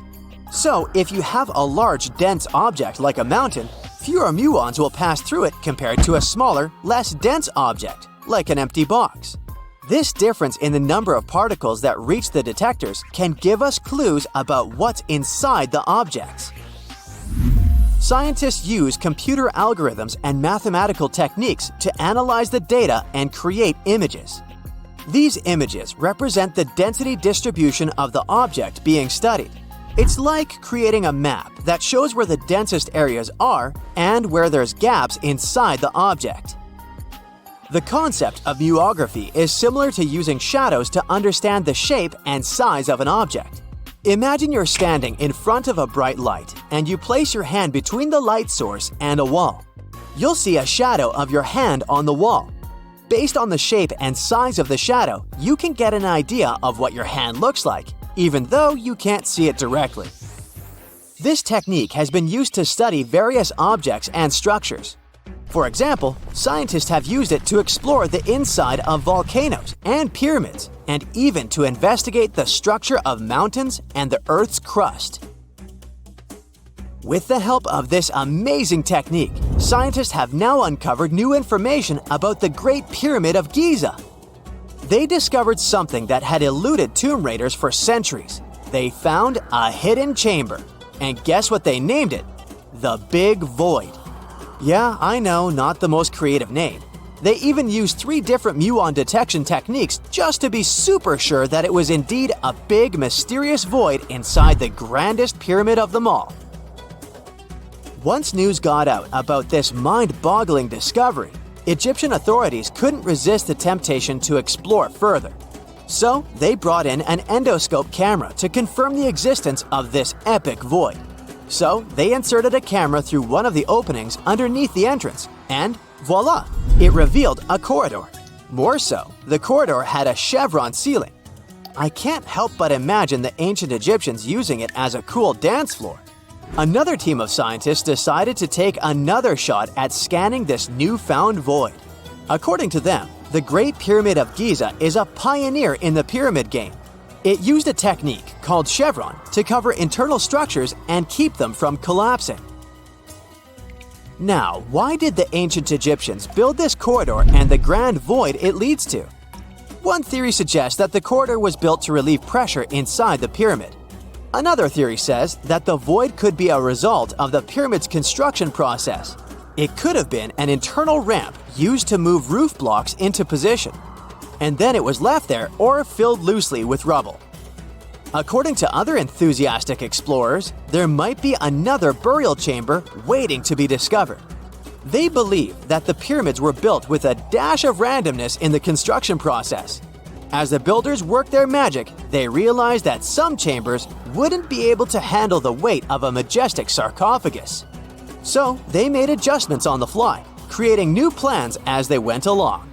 So, if you have a large, dense object like a mountain, fewer muons will pass through it compared to a smaller, less dense object, like an empty box. This difference in the number of particles that reach the detectors can give us clues about what's inside the objects. Scientists use computer algorithms and mathematical techniques to analyze the data and create images. These images represent the density distribution of the object being studied. It's like creating a map that shows where the densest areas are and where there's gaps inside the object. The concept of muography is similar to using shadows to understand the shape and size of an object. Imagine you're standing in front of a bright light and you place your hand between the light source and a wall. You'll see a shadow of your hand on the wall. Based on the shape and size of the shadow, you can get an idea of what your hand looks like, even though you can't see it directly. This technique has been used to study various objects and structures. For example, scientists have used it to explore the inside of volcanoes and pyramids, and even to investigate the structure of mountains and the Earth's crust. With the help of this amazing technique, scientists have now uncovered new information about the Great Pyramid of Giza. They discovered something that had eluded tomb raiders for centuries. They found a hidden chamber. And guess what they named it? The Big Void. Yeah, I know, not the most creative name. They even used 3 different muon detection techniques just to be super sure that it was indeed a big, mysterious void inside the grandest pyramid of them all. Once news got out about this mind-boggling discovery, Egyptian authorities couldn't resist the temptation to explore further. So they brought in an endoscope camera to confirm the existence of this epic void. So they inserted a camera through one of the openings underneath the entrance, and voila, it revealed a corridor. More so, the corridor had a chevron ceiling. I can't help but imagine the ancient Egyptians using it as a cool dance floor. Another team of scientists decided to take another shot at scanning this newfound void. According to them, the Great Pyramid of Giza is a pioneer in the pyramid game. It used a technique called chevron to cover internal structures and keep them from collapsing. Now, why did the ancient Egyptians build this corridor and the grand void it leads to? One theory suggests that the corridor was built to relieve pressure inside the pyramid. Another theory says that the void could be a result of the pyramid's construction process. It could have been an internal ramp used to move roof blocks into position, and then it was left there or filled loosely with rubble. According to other enthusiastic explorers, there might be another burial chamber waiting to be discovered. They believe that the pyramids were built with a dash of randomness in the construction process. As the builders worked their magic, they realized that some chambers wouldn't be able to handle the weight of a majestic sarcophagus. So they made adjustments on the fly, creating new plans as they went along.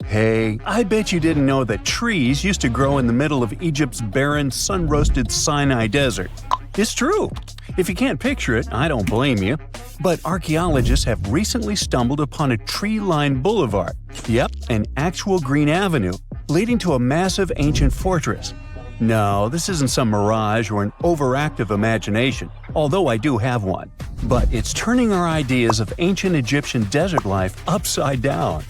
Hey, I bet you didn't know that trees used to grow in the middle of Egypt's barren, sun-roasted Sinai desert. It's true. If you can't picture it, I don't blame you. But archaeologists have recently stumbled upon a tree-lined boulevard. Yep, an actual green avenue leading to a massive ancient fortress. No, this isn't some mirage or an overactive imagination, although I do have one. But it's turning our ideas of ancient Egyptian desert life upside down.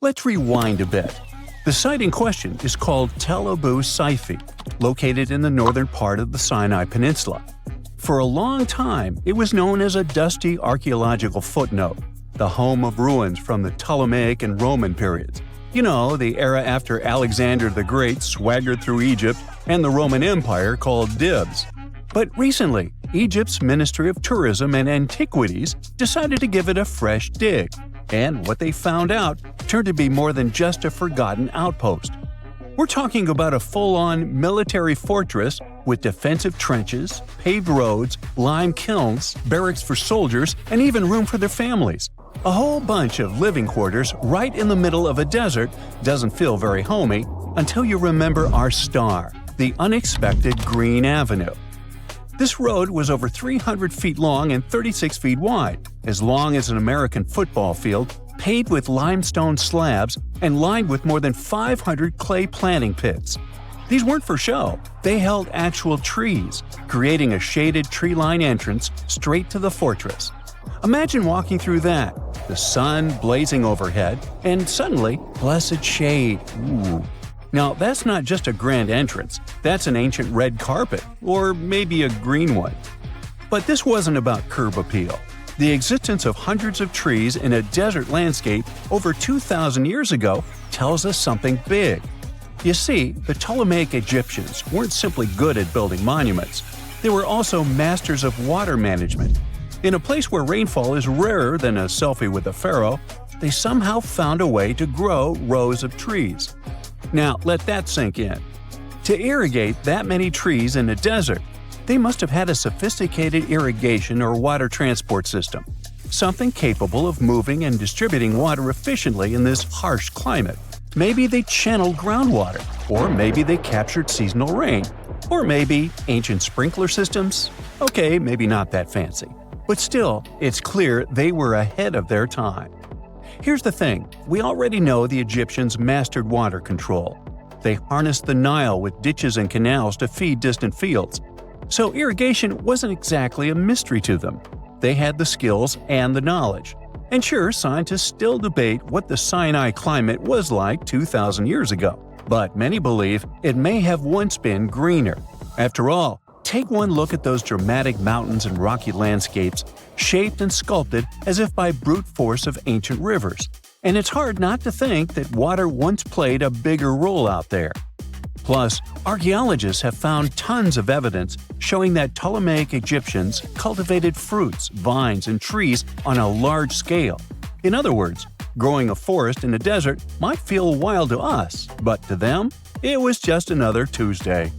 Let's rewind a bit. The site in question is called Tel Abu Saifi, located in the northern part of the Sinai Peninsula. For a long time, it was known as a dusty archaeological footnote, the home of ruins from the Ptolemaic and Roman periods. You know, the era after Alexander the Great swaggered through Egypt and the Roman Empire called dibs. But recently, Egypt's Ministry of Tourism and Antiquities decided to give it a fresh dig. And what they found out turned to be more than just a forgotten outpost. We're talking about a full-on military fortress with defensive trenches, paved roads, lime kilns, barracks for soldiers, and even room for their families. A whole bunch of living quarters right in the middle of a desert doesn't feel very homey until you remember our star, the unexpected Green Avenue. This road was over 300 feet long and 36 feet wide, as long as an American football field, paved with limestone slabs and lined with more than 500 clay planting pits. These weren't for show. They held actual trees, creating a shaded tree-lined entrance straight to the fortress. Imagine walking through that, the sun blazing overhead, and suddenly, blessed shade. Ooh. Now, that's not just a grand entrance, that's an ancient red carpet, or maybe a green one. But this wasn't about curb appeal. The existence of hundreds of trees in a desert landscape over 2,000 years ago tells us something big. You see, the Ptolemaic Egyptians weren't simply good at building monuments, they were also masters of water management. In a place where rainfall is rarer than a selfie with a pharaoh, they somehow found a way to grow rows of trees. Now, let that sink in. To irrigate that many trees in a desert, they must have had a sophisticated irrigation or water transport system, something capable of moving and distributing water efficiently in this harsh climate. Maybe they channeled groundwater, or maybe they captured seasonal rain, or maybe ancient sprinkler systems. Okay, maybe not that fancy. But still, it's clear they were ahead of their time. Here's the thing, we already know the Egyptians mastered water control. They harnessed the Nile with ditches and canals to feed distant fields. So irrigation wasn't exactly a mystery to them. They had the skills and the knowledge. And sure, scientists still debate what the Sinai climate was like 2,000 years ago. But many believe it may have once been greener. After all, take one look at those dramatic mountains and rocky landscapes, shaped and sculpted as if by brute force of ancient rivers. And it's hard not to think that water once played a bigger role out there. Plus, archaeologists have found tons of evidence showing that Ptolemaic Egyptians cultivated fruits, vines, and trees on a large scale. In other words, growing a forest in a desert might feel wild to us, but to them, it was just another Tuesday.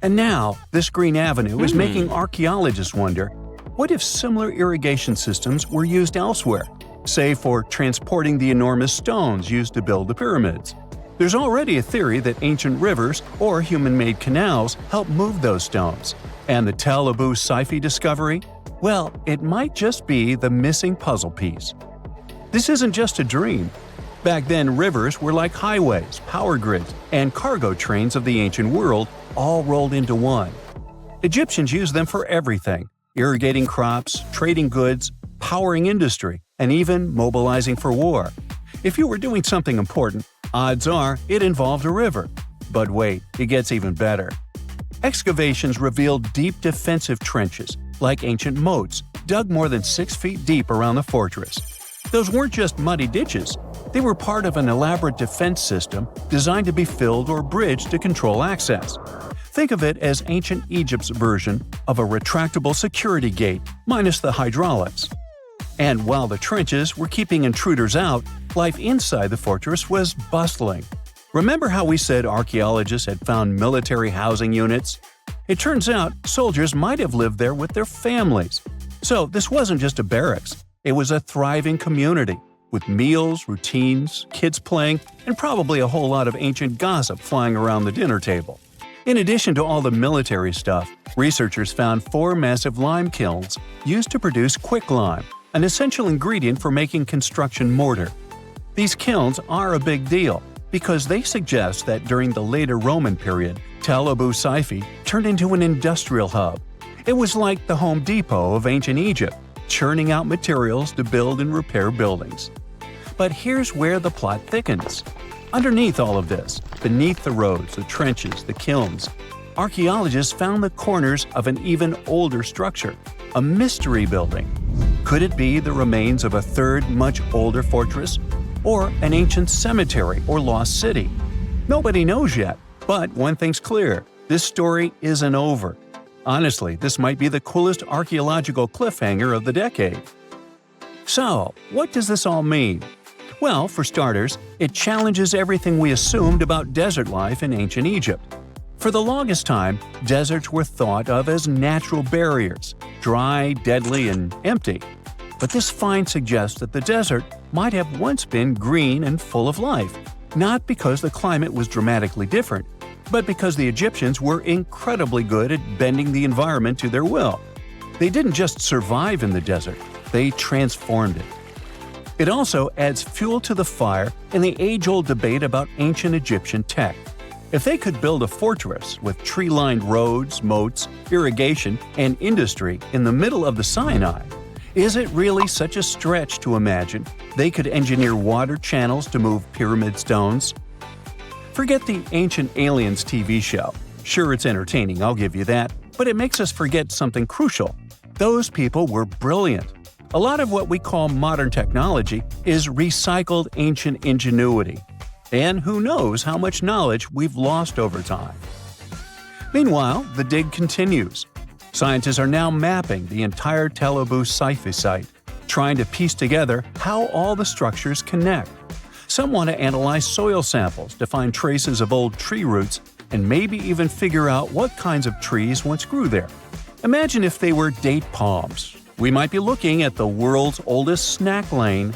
And now, this Green Avenue is making archaeologists wonder, what if similar irrigation systems were used elsewhere, say for transporting the enormous stones used to build the pyramids? There's already a theory that ancient rivers or human-made canals helped move those stones. And the Tel Abu Saifi discovery? Well, it might just be the missing puzzle piece. This isn't just a dream. Back then, rivers were like highways, power grids, and cargo trains of the ancient world, all rolled into one. Egyptians used them for everything – irrigating crops, trading goods, powering industry, and even mobilizing for war. If you were doing something important, odds are it involved a river. But wait, it gets even better. Excavations revealed deep defensive trenches, like ancient moats, dug more than 6 feet deep around the fortress. Those weren't just muddy ditches. They were part of an elaborate defense system designed to be filled or bridged to control access. Think of it as ancient Egypt's version of a retractable security gate, minus the hydraulics. And while the trenches were keeping intruders out, life inside the fortress was bustling. Remember how we said archaeologists had found military housing units? It turns out soldiers might have lived there with their families. So this wasn't just a barracks, it was a thriving community, with meals, routines, kids playing, and probably a whole lot of ancient gossip flying around the dinner table. In addition to all the military stuff, researchers found 4 massive lime kilns used to produce quicklime, an essential ingredient for making construction mortar. These kilns are a big deal because they suggest that during the later Roman period, Tel Abu Saifi turned into an industrial hub. It was like the Home Depot of ancient Egypt, churning out materials to build and repair buildings. But here's where the plot thickens. Underneath all of this, beneath the roads, the trenches, the kilns, archaeologists found the corners of an even older structure, a mystery building. Could it be the remains of a third, much older fortress? Or an ancient cemetery or lost city? Nobody knows yet, but one thing's clear: this story isn't over. Honestly, this might be the coolest archaeological cliffhanger of the decade. So, what does this all mean? Well, for starters, it challenges everything we assumed about desert life in ancient Egypt. For the longest time, deserts were thought of as natural barriers, dry, deadly, and empty. But this find suggests that the desert might have once been green and full of life, not because the climate was dramatically different, but because the Egyptians were incredibly good at bending the environment to their will. They didn't just survive in the desert, they transformed it. It also adds fuel to the fire in the age-old debate about ancient Egyptian tech. If they could build a fortress with tree-lined roads, moats, irrigation, and industry in the middle of the Sinai, is it really such a stretch to imagine they could engineer water channels to move pyramid stones? Forget the Ancient Aliens TV show. Sure, it's entertaining, I'll give you that, but it makes us forget something crucial. Those people were brilliant. A lot of what we call modern technology is recycled ancient ingenuity. And who knows how much knowledge we've lost over time. Meanwhile, the dig continues. Scientists are now mapping the entire Tel Abu Saifi site, trying to piece together how all the structures connect. Some want to analyze soil samples to find traces of old tree roots and maybe even figure out what kinds of trees once grew there. Imagine if they were date palms. We might be looking at the world's oldest snack lane.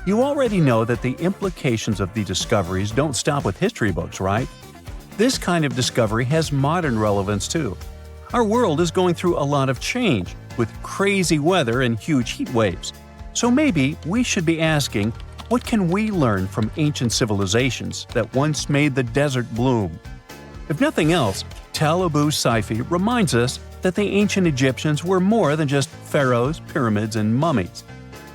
You already know that the implications of the discoveries don't stop with history books, right? This kind of discovery has modern relevance too. Our world is going through a lot of change, with crazy weather and huge heat waves. So maybe we should be asking, what can we learn from ancient civilizations that once made the desert bloom? If nothing else, Tel Abu Saifi reminds us that the ancient Egyptians were more than just pharaohs, pyramids, and mummies.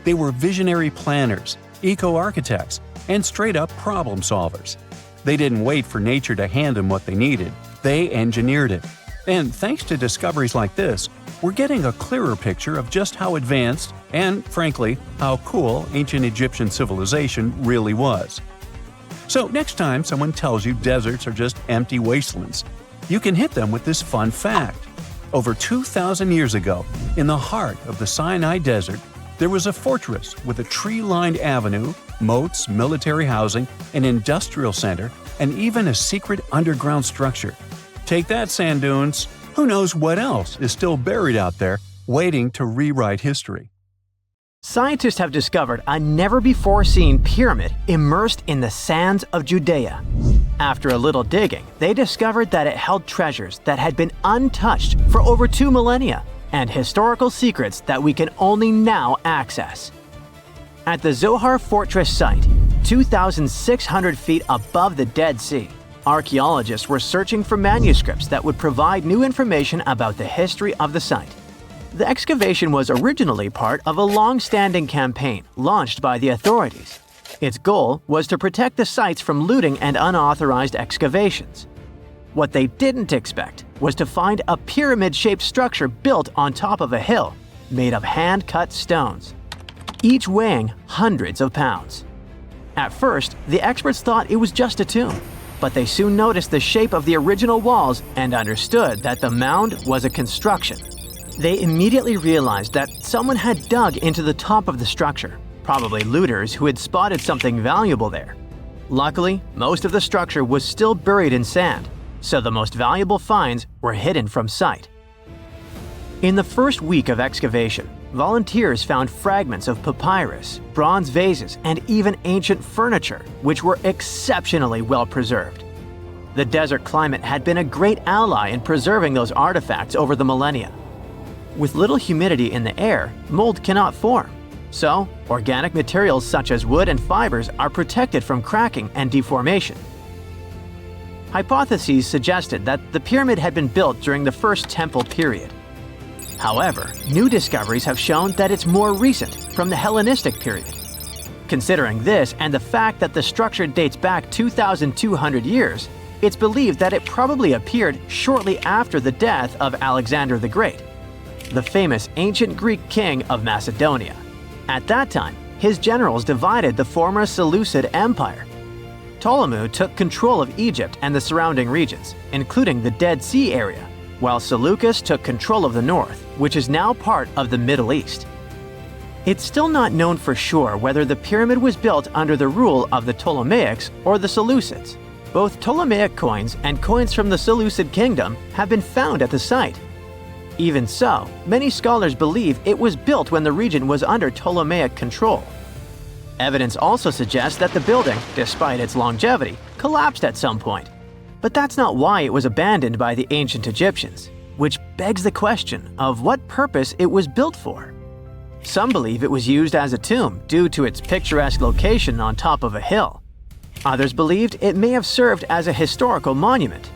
They were visionary planners, eco-architects, and straight-up problem solvers. They didn't wait for nature to hand them what they needed, they engineered it. And thanks to discoveries like this, we're getting a clearer picture of just how advanced and, frankly, how cool ancient Egyptian civilization really was. So next time someone tells you deserts are just empty wastelands, you can hit them with this fun fact. Over 2,000 years ago, in the heart of the Sinai Desert, there was a fortress with a tree-lined avenue, moats, military housing, an industrial center, and even a secret underground structure. Take that, sand dunes! Who knows what else is still buried out there, waiting to rewrite history? Scientists have discovered a never-before-seen pyramid immersed in the sands of Judea. After a little digging, they discovered that it held treasures that had been untouched for over 2 millennia and historical secrets that we can only now access. At the Zohar Fortress site, 2,600 feet above the Dead Sea, archaeologists were searching for manuscripts that would provide new information about the history of the site. The excavation was originally part of a long-standing campaign launched by the authorities. Its goal was to protect the sites from looting and unauthorized excavations. What they didn't expect was to find a pyramid-shaped structure built on top of a hill, made of hand-cut stones, each weighing hundreds of pounds. At first, the experts thought it was just a tomb, but they soon noticed the shape of the original walls and understood that the mound was a construction. They immediately realized that someone had dug into the top of the structure, probably looters who had spotted something valuable there. Luckily, most of the structure was still buried in sand, so the most valuable finds were hidden from sight. In the first week of excavation, volunteers found fragments of papyrus, bronze vases, and even ancient furniture, which were exceptionally well preserved. The desert climate had been a great ally in preserving those artifacts over the millennia. With little humidity in the air, mold cannot form. So, organic materials such as wood and fibers are protected from cracking and deformation. hypotheses suggested that the pyramid had been built during the First Temple period. However, new discoveries have shown that it's more recent, from the Hellenistic period. Considering this and the fact that the structure dates back 2,200 years, it's believed that it probably appeared shortly after the death of Alexander the Great, the famous ancient Greek king of Macedonia. At that time, his generals divided the former Seleucid Empire. Ptolemy took control of Egypt and the surrounding regions, including the Dead Sea area, while Seleucus took control of the north, which is now part of the Middle East. It's still not known for sure whether the pyramid was built under the rule of the Ptolemaics or the Seleucids. Both Ptolemaic coins and coins from the Seleucid kingdom have been found at the site. Even so, many scholars believe it was built when the region was under Ptolemaic control. Evidence also suggests that the building, despite its longevity, collapsed at some point. But that's not why it was abandoned by the ancient Egyptians, which begs the question of what purpose it was built for. Some believe it was used as a tomb due to its picturesque location on top of a hill. Others believed it may have served as a historical monument.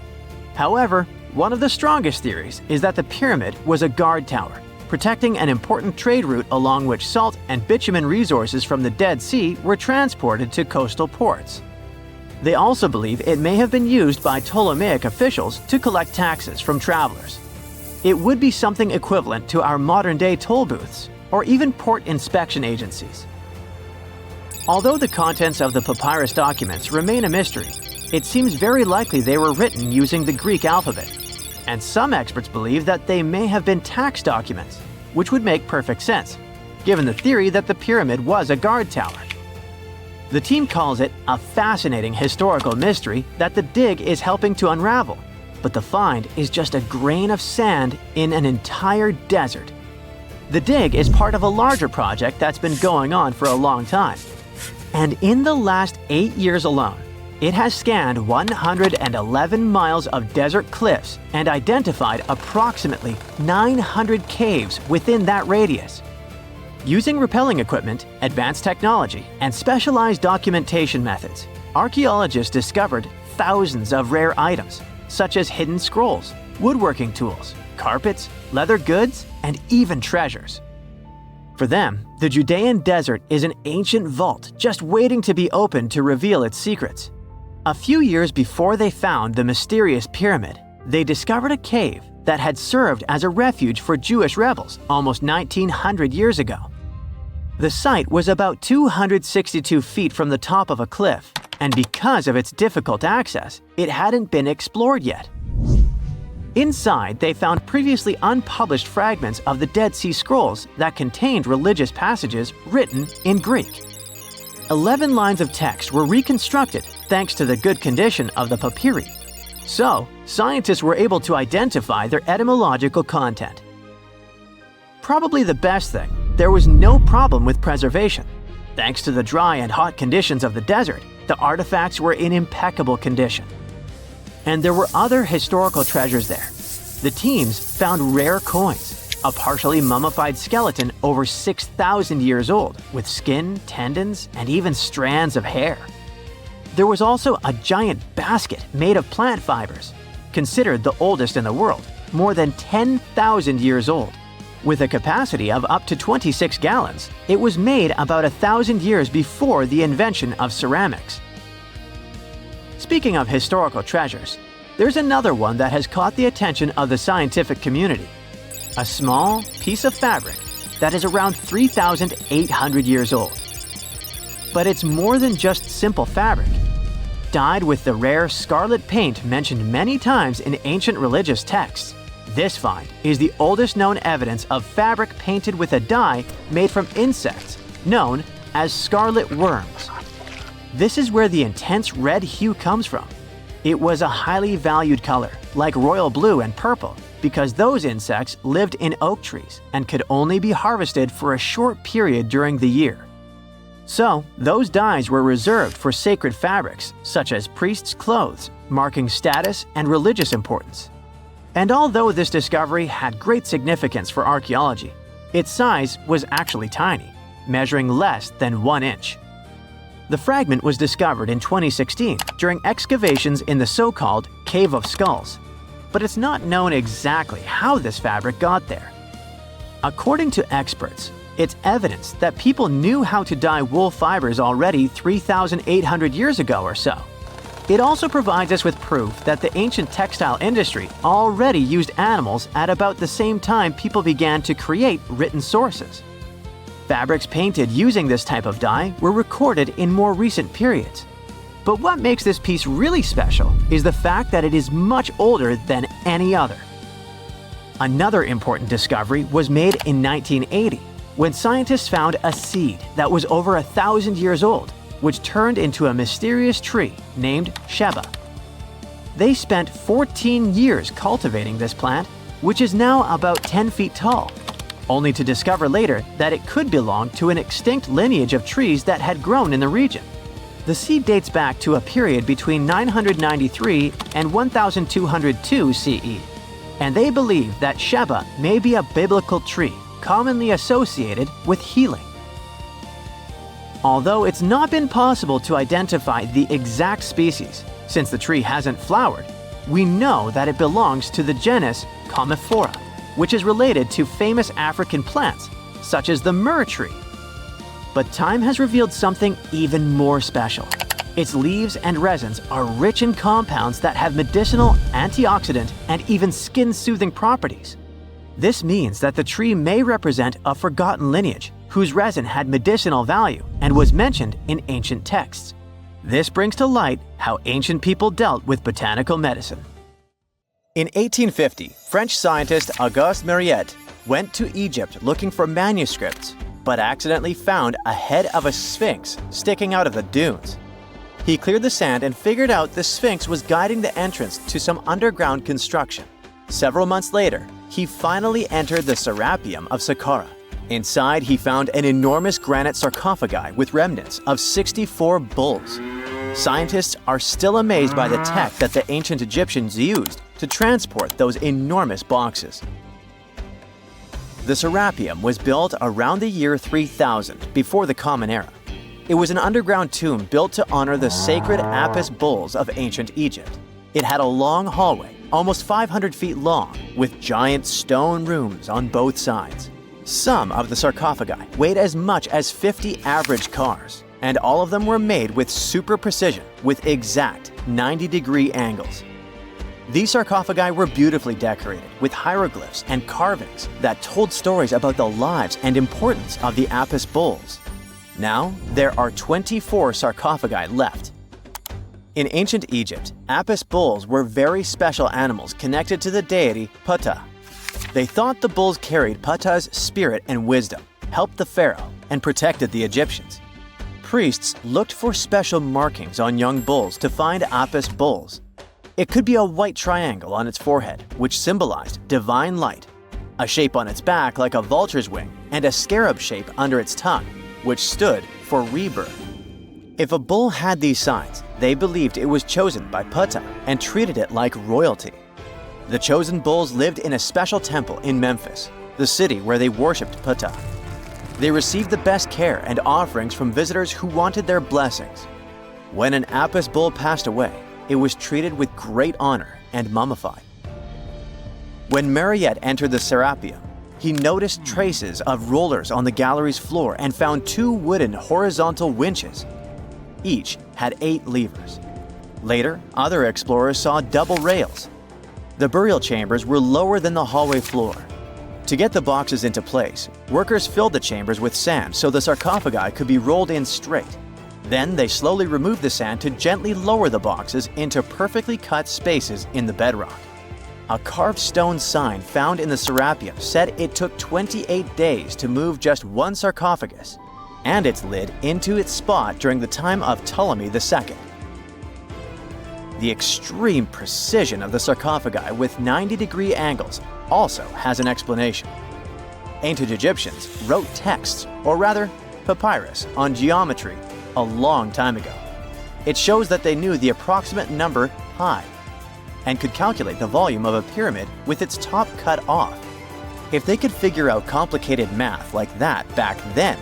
However, one of the strongest theories is that the pyramid was a guard tower, protecting an important trade route along which salt and bitumen resources from the Dead Sea were transported to coastal ports. They also believe it may have been used by Ptolemaic officials to collect taxes from travelers. It would be something equivalent to our modern-day toll booths, or even port inspection agencies. Although the contents of the papyrus documents remain a mystery, it seems very likely they were written using the Greek alphabet, and some experts believe that they may have been tax documents, which would make perfect sense, given the theory that the pyramid was a guard tower. The team calls it a fascinating historical mystery that the dig is helping to unravel, but the find is just a grain of sand in an entire desert. The dig is part of a larger project that's been going on for a long time. And in the last 8 years alone, it has scanned 111 miles of desert cliffs and identified approximately 900 caves within that radius. Using rappelling equipment, advanced technology, and specialized documentation methods, archaeologists discovered thousands of rare items, such as hidden scrolls, woodworking tools, carpets, leather goods, and even treasures. For them, the Judean desert is an ancient vault just waiting to be opened to reveal its secrets. A few years before they found the mysterious pyramid, they discovered a cave that had served as a refuge for Jewish rebels almost 1,900 years ago. The site was about 262 feet from the top of a cliff, and because of its difficult access, it hadn't been explored yet. Inside, they found previously unpublished fragments of the Dead Sea Scrolls that contained religious passages written in Greek. 11 lines of text were reconstructed thanks to the good condition of the papyri. So, scientists were able to identify their etymological content. Probably the best thing, there was no problem with preservation. Thanks to the dry and hot conditions of the desert, the artifacts were in impeccable condition. And there were other historical treasures there. The teams found rare coins, a partially mummified skeleton over 6,000 years old, with skin, tendons, and even strands of hair. There was also a giant basket made of plant fibers, considered the oldest in the world, more than 10,000 years old. With a capacity of up to 26 gallons, it was made about 1,000 years before the invention of ceramics. Speaking of historical treasures, there's another one that has caught the attention of the scientific community. A small piece of fabric that is around 3,800 years old. But it's more than just simple fabric. Dyed with the rare scarlet paint mentioned many times in ancient religious texts, this find is the oldest known evidence of fabric painted with a dye made from insects, known as scarlet worms. This is where the intense red hue comes from. It was a highly valued color, like royal blue and purple, because those insects lived in oak trees and could only be harvested for a short period during the year. So, those dyes were reserved for sacred fabrics, such as priests' clothes, marking status and religious importance. And although this discovery had great significance for archaeology, its size was actually tiny, measuring less than 1 inch. The fragment was discovered in 2016 during excavations in the so-called Cave of Skulls, but it's not known exactly how this fabric got there. According to experts, it's evidence that people knew how to dye wool fibers already 3,800 years ago or so. It also provides us with proof that the ancient textile industry already used animals at about the same time people began to create written sources. Fabrics painted using this type of dye were recorded in more recent periods. But what makes this piece really special is the fact that it is much older than any other. Another important discovery was made in 1980, when scientists found a seed that was over 1,000 years old, which turned into a mysterious tree named Sheba. They spent 14 years cultivating this plant, which is now about 10 feet tall, only to discover later that it could belong to an extinct lineage of trees that had grown in the region. The seed dates back to a period between 993 and 1202 CE, and they believe that Sheba may be a biblical tree commonly associated with healing. Although it's not been possible to identify the exact species, since the tree hasn't flowered, we know that it belongs to the genus Commiphora, which is related to famous African plants, such as the myrrh tree. But time has revealed something even more special. Its leaves and resins are rich in compounds that have medicinal, antioxidant, and even skin-soothing properties. This means that the tree may represent a forgotten lineage whose resin had medicinal value and was mentioned in ancient texts. This brings to light how ancient people dealt with botanical medicine. In 1850, French scientist Auguste Mariette went to Egypt looking for manuscripts, but accidentally found a head of a sphinx sticking out of the dunes. He cleared the sand and figured out the sphinx was guiding the entrance to some underground construction. Several months later, he finally entered the Serapium of Saqqara. Inside, he found an enormous granite sarcophagi with remnants of 64 bulls. Scientists are still amazed by the tech that the ancient Egyptians used to transport those enormous boxes. The Serapium was built around the year 3000 before the Common Era. It was an underground tomb built to honor the sacred Apis bulls of ancient Egypt. It had a long hallway, almost 500 feet long, with giant stone rooms on both sides. Some of the sarcophagi weighed as much as 50 average cars, and all of them were made with super precision, with exact 90-degree angles. These sarcophagi were beautifully decorated with hieroglyphs and carvings that told stories about the lives and importance of the Apis bulls. Now, there are 24 sarcophagi left. In ancient Egypt, Apis bulls were very special animals connected to the deity Ptah. They thought the bulls carried Ptah's spirit and wisdom, helped the pharaoh, and protected the Egyptians. Priests looked for special markings on young bulls to find Apis bulls. It could be a white triangle on its forehead, which symbolized divine light, a shape on its back like a vulture's wing, and a scarab shape under its tongue, which stood for rebirth. If a bull had these signs, they believed it was chosen by Ptah and treated it like royalty. The chosen bulls lived in a special temple in Memphis, the city where they worshipped Ptah. They received the best care and offerings from visitors who wanted their blessings. When an Apis bull passed away, it was treated with great honor and mummified. When Mariette entered the Serapeum, he noticed traces of rollers on the gallery's floor and found 2 wooden horizontal winches. Each had 8 levers. Later, other explorers saw double rails. The burial chambers were lower than the hallway floor. To get the boxes into place, workers filled the chambers with sand so the sarcophagi could be rolled in straight. Then they slowly removed the sand to gently lower the boxes into perfectly cut spaces in the bedrock. A carved stone sign found in the Serapeum said it took 28 days to move just one sarcophagus and its lid into its spot during the time of Ptolemy II. The extreme precision of the sarcophagi with 90-degree angles also has an explanation. Ancient Egyptians wrote texts, or rather, papyrus, on geometry a long time ago. It shows that they knew the approximate number pi and could calculate the volume of a pyramid with its top cut off. If they could figure out complicated math like that back then,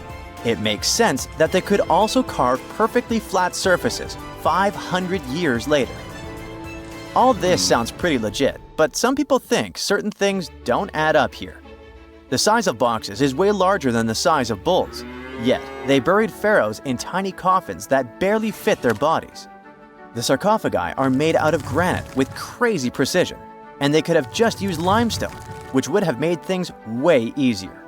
It makes sense that they could also carve perfectly flat surfaces 500 years later. All this sounds pretty legit, but some people think certain things don't add up here. The size of boxes is way larger than the size of bulls, yet they buried pharaohs in tiny coffins that barely fit their bodies. The sarcophagi are made out of granite with crazy precision, and they could have just used limestone, which would have made things way easier.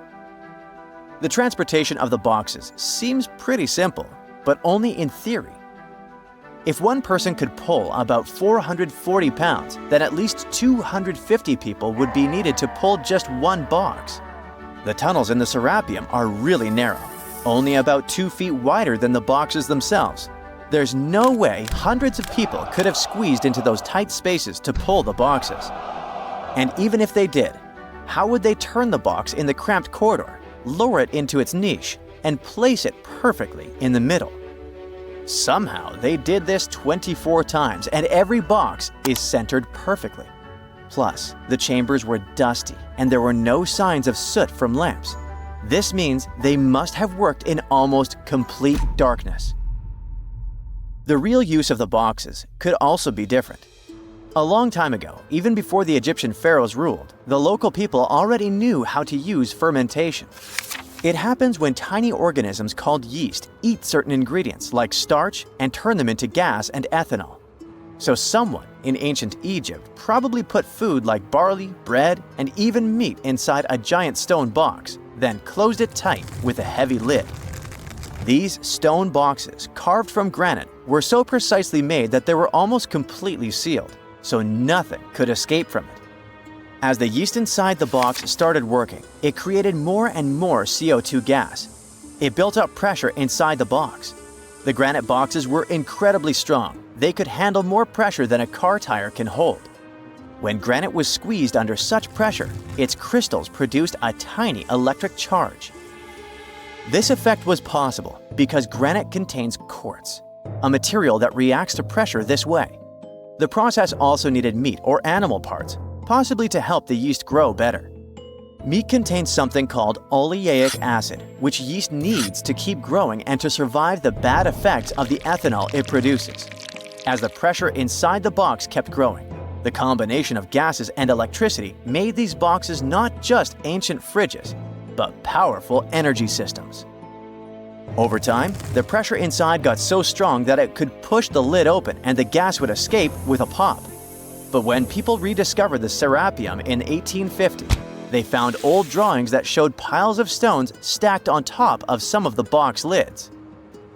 The transportation of the boxes seems pretty simple, but only in theory. If one person could pull about 440 pounds, then at least 250 people would be needed to pull just one box. The tunnels in the Serapium are really narrow, only about 2 feet wider than the boxes themselves. There's no way hundreds of people could have squeezed into those tight spaces to pull the boxes. And even if they did, how would they turn the box in the cramped corridor, lower it into its niche, and place it perfectly in the middle? Somehow, they did this 24 times, and every box is centered perfectly. Plus, the chambers were dusty, and there were no signs of soot from lamps. This means they must have worked in almost complete darkness. The real use of the boxes could also be different. A long time ago, even before the Egyptian pharaohs ruled, the local people already knew how to use fermentation. It happens when tiny organisms called yeast eat certain ingredients like starch and turn them into gas and ethanol. So someone in ancient Egypt probably put food like barley, bread, and even meat inside a giant stone box, then closed it tight with a heavy lid. These stone boxes, carved from granite, were so precisely made that they were almost completely sealed, so nothing could escape from it. As the yeast inside the box started working, it created more and more CO2 gas. It built up pressure inside the box. The granite boxes were incredibly strong. They could handle more pressure than a car tire can hold. When granite was squeezed under such pressure, its crystals produced a tiny electric charge. This effect was possible because granite contains quartz, a material that reacts to pressure this way. The process also needed meat or animal parts, possibly to help the yeast grow better. Meat contains something called oleic acid, which yeast needs to keep growing and to survive the bad effects of the ethanol it produces. As the pressure inside the box kept growing, the combination of gases and electricity made these boxes not just ancient fridges, but powerful energy systems. Over time, the pressure inside got so strong that it could push the lid open and the gas would escape with a pop. But when people rediscovered the Serapium in 1850, they found old drawings that showed piles of stones stacked on top of some of the box lids.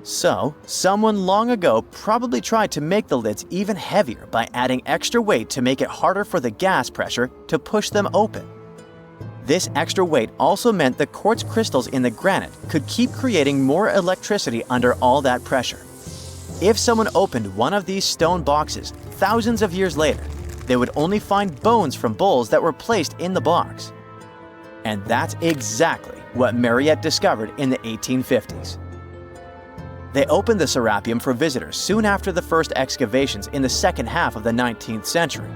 So, someone long ago probably tried to make the lids even heavier by adding extra weight to make it harder for the gas pressure to push them open. This extra weight also meant the quartz crystals in the granite could keep creating more electricity under all that pressure. If someone opened one of these stone boxes thousands of years later, they would only find bones from bulls that were placed in the box. And that's exactly what Mariette discovered in the 1850s. They opened the Serapium for visitors soon after the first excavations in the second half of the 19th century.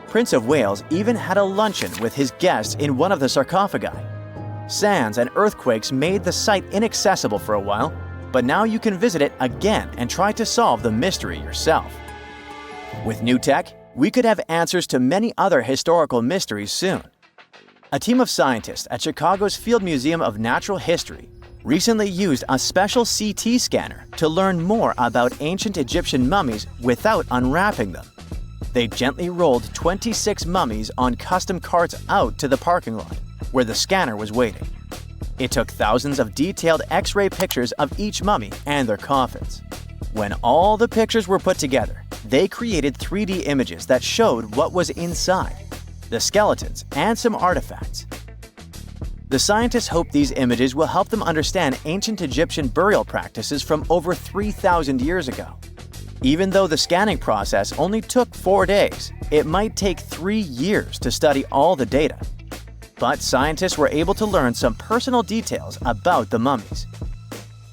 Prince of Wales even had a luncheon with his guests in one of the sarcophagi. Sands and earthquakes made the site inaccessible for a while, but now you can visit it again and try to solve the mystery yourself. With new tech, we could have answers to many other historical mysteries soon. A team of scientists at Chicago's Field Museum of Natural History recently used a special CT scanner to learn more about ancient Egyptian mummies without unwrapping them. They gently rolled 26 mummies on custom carts out to the parking lot, where the scanner was waiting. It took thousands of detailed X-ray pictures of each mummy and their coffins. When all the pictures were put together, they created 3D images that showed what was inside, the skeletons, and some artifacts. The scientists hope these images will help them understand ancient Egyptian burial practices from over 3,000 years ago. Even though the scanning process only took 4 days, it might take 3 years to study all the data. But scientists were able to learn some personal details about the mummies.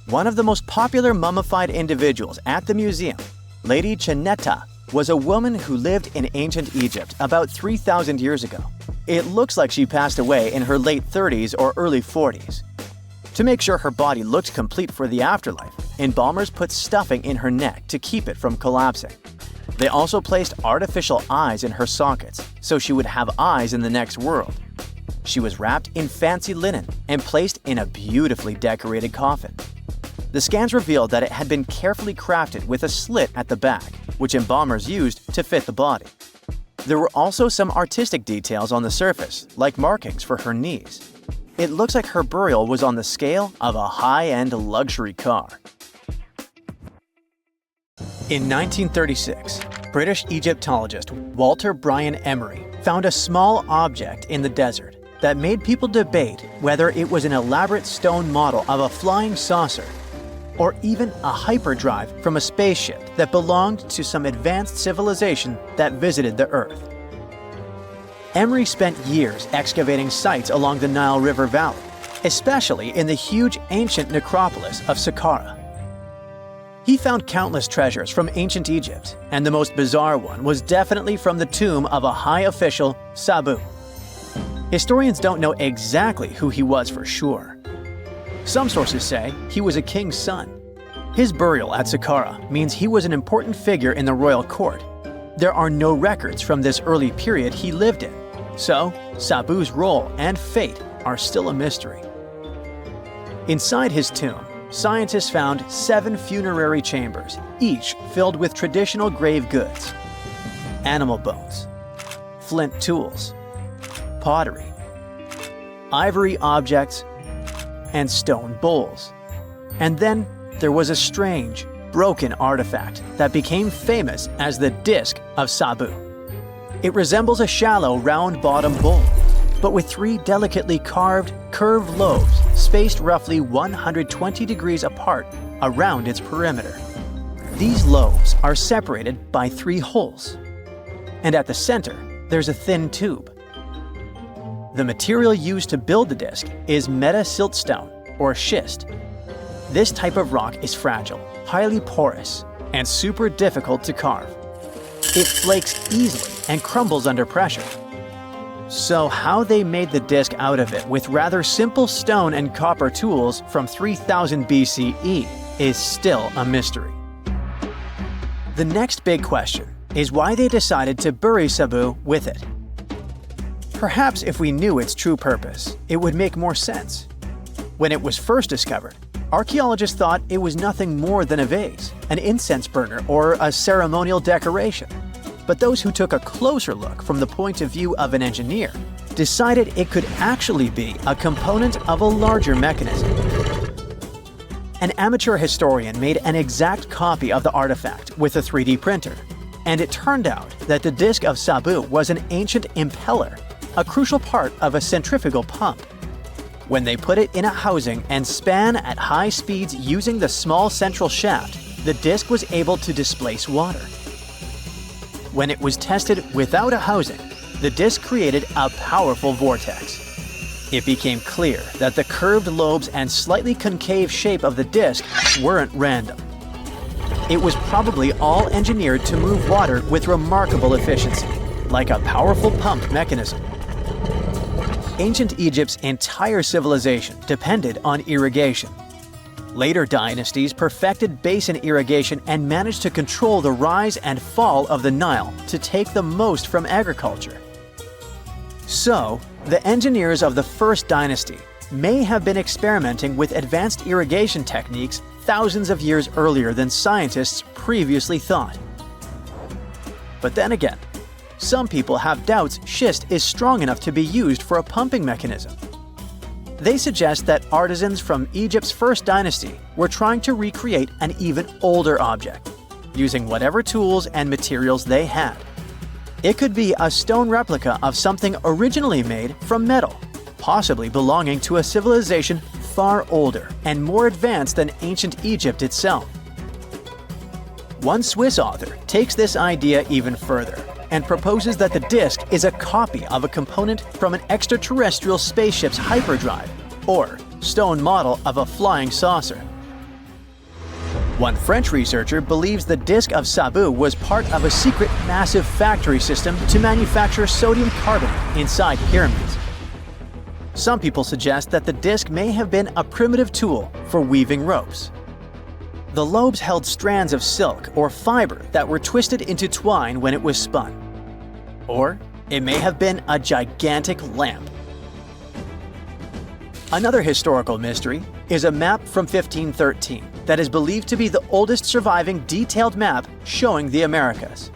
One of the most popular mummified individuals at the museum, Lady Cheneta, was a woman who lived in ancient Egypt about 3,000 years ago. It looks like she passed away in her late 30s or early 40s. To make sure her body looked complete for the afterlife, embalmers put stuffing in her neck to keep it from collapsing. They also placed artificial eyes in her sockets, so she would have eyes in the next world. She was wrapped in fancy linen and placed in a beautifully decorated coffin. The scans revealed that it had been carefully crafted with a slit at the back, which embalmers used to fit the body. There were also some artistic details on the surface, like markings for her knees. It looks like her burial was on the scale of a high-end luxury car. In 1936, British Egyptologist Walter Bryan Emery found a small object in the desert that made people debate whether it was an elaborate stone model of a flying saucer or even a hyperdrive from a spaceship that belonged to some advanced civilization that visited the Earth. Emery spent years excavating sites along the Nile River Valley, especially in the huge ancient necropolis of Saqqara. He found countless treasures from ancient Egypt, and the most bizarre one was definitely from the tomb of a high official, Sabu. Historians don't know exactly who he was for sure. Some sources say he was a king's son. His burial at Saqqara means he was an important figure in the royal court. There are no records from this early period he lived in, so Sabu's role and fate are still a mystery. Inside his tomb, scientists found 7 funerary chambers, each filled with traditional grave goods: animal bones, flint tools, pottery, ivory objects, and stone bowls. And then there was a strange, broken artifact that became famous as the Disc of Sabu. It resembles a shallow, round-bottomed bowl, but with 3 delicately carved, curved lobes spaced roughly 120 degrees apart around its perimeter. These lobes are separated by 3 holes, and at the center, there's a thin tube. The material used to build the disc is meta-siltstone, or schist. This type of rock is fragile, highly porous, and super difficult to carve. It flakes easily and crumbles under pressure. So how they made the disc out of it with rather simple stone and copper tools from 3000 BCE is still a mystery. The next big question is why they decided to bury Sabu with it. Perhaps if we knew its true purpose, it would make more sense. When it was first discovered, archaeologists thought it was nothing more than a vase, an incense burner, or a ceremonial decoration. But those who took a closer look from the point of view of an engineer decided it could actually be a component of a larger mechanism. An amateur historian made an exact copy of the artifact with a 3D printer, and it turned out that the Disc of Sabu was an ancient impeller, a crucial part of a centrifugal pump. When they put it in a housing and span at high speeds using the small central shaft, the disc was able to displace water. When it was tested without a housing, the disc created a powerful vortex. It became clear that the curved lobes and slightly concave shape of the disc weren't random. It was probably all engineered to move water with remarkable efficiency, like a powerful pump mechanism. Ancient Egypt's entire civilization depended on irrigation. Later dynasties perfected basin irrigation and managed to control the rise and fall of the Nile to take the most from agriculture. So, the engineers of the first dynasty may have been experimenting with advanced irrigation techniques thousands of years earlier than scientists previously thought. But then again, some people have doubts schist is strong enough to be used for a pumping mechanism. They suggest that artisans from Egypt's first dynasty were trying to recreate an even older object, using whatever tools and materials they had. It could be a stone replica of something originally made from metal, possibly belonging to a civilization far older and more advanced than ancient Egypt itself. One Swiss author takes this idea even further and proposes that the disc is a copy of a component from an extraterrestrial spaceship's hyperdrive, or stone model of a flying saucer. One French researcher believes the Disc of Sabu was part of a secret massive factory system to manufacture sodium carbonate inside pyramids. Some people suggest that the disc may have been a primitive tool for weaving ropes. The lobes held strands of silk or fiber that were twisted into twine when it was spun. Or it may have been a gigantic lamp. Another historical mystery is a map from 1513 that is believed to be the oldest surviving detailed map showing the Americas.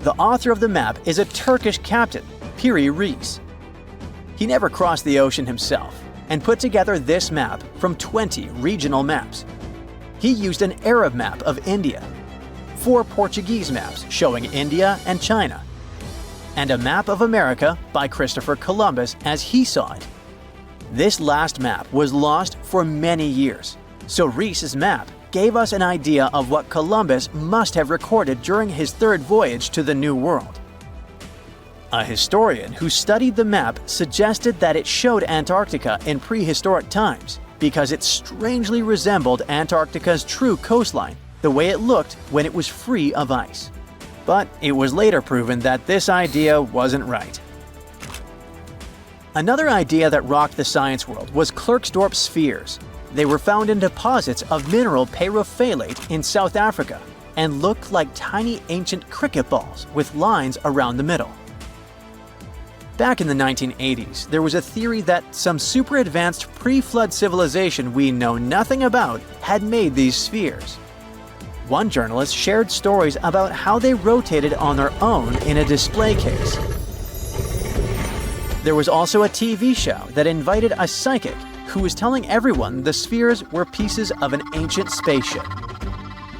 The author of the map is a Turkish captain, Piri Reis. He never crossed the ocean himself and put together this map from 20 regional maps. He used an Arab map of India, 4 Portuguese maps showing India and China, and a map of America by Christopher Columbus as he saw it. This last map was lost for many years, so Reis's map gave us an idea of what Columbus must have recorded during his 3rd voyage to the New World. A historian who studied the map suggested that it showed Antarctica in prehistoric times because it strangely resembled Antarctica's true coastline, the way it looked when it was free of ice. But it was later proven that this idea wasn't right. Another idea that rocked the science world was Klerksdorp spheres. They were found in deposits of mineral pyrophyllite in South Africa and looked like tiny ancient cricket balls with lines around the middle. Back in the 1980s, there was a theory that some super advanced pre-flood civilization we know nothing about had made these spheres. One journalist shared stories about how they rotated on their own in a display case. There was also a TV show that invited a psychic who was telling everyone the spheres were pieces of an ancient spaceship.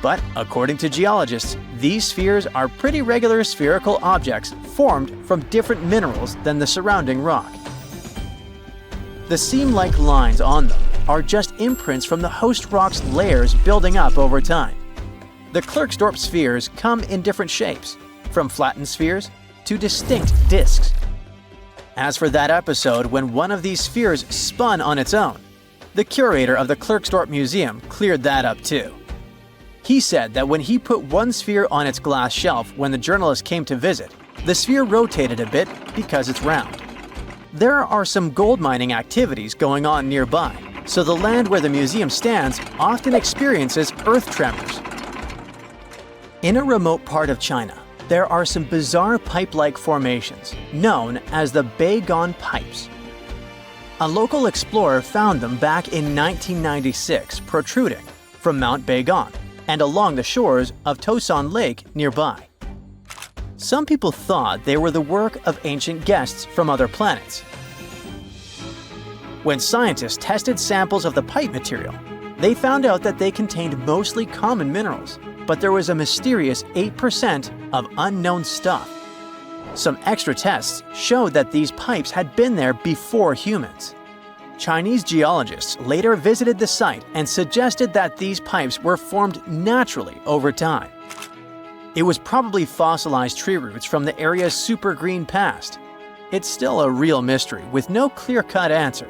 But according to geologists, these spheres are pretty regular spherical objects formed from different minerals than the surrounding rock. The seam-like lines on them are just imprints from the host rock's layers building up over time. The Klerksdorp spheres come in different shapes, from flattened spheres to distinct discs. As for that episode when one of these spheres spun on its own, the curator of the Klerksdorp Museum cleared that up too. He said that when he put one sphere on its glass shelf when the journalist came to visit, the sphere rotated a bit because it's round. There are some gold mining activities going on nearby, so the land where the museum stands often experiences earth tremors. In a remote part of China, there are some bizarre pipe-like formations known as the Beigon Pipes. A local explorer found them back in 1996 protruding from Mount Beigon and along the shores of Tosan Lake nearby. Some people thought they were the work of ancient guests from other planets. When scientists tested samples of the pipe material, they found out that they contained mostly common minerals, but there was a mysterious 8% of unknown stuff. Some extra tests showed that these pipes had been there before humans. Chinese geologists later visited the site and suggested that these pipes were formed naturally over time. It was probably fossilized tree roots from the area's super green past. It's still a real mystery with no clear-cut answer.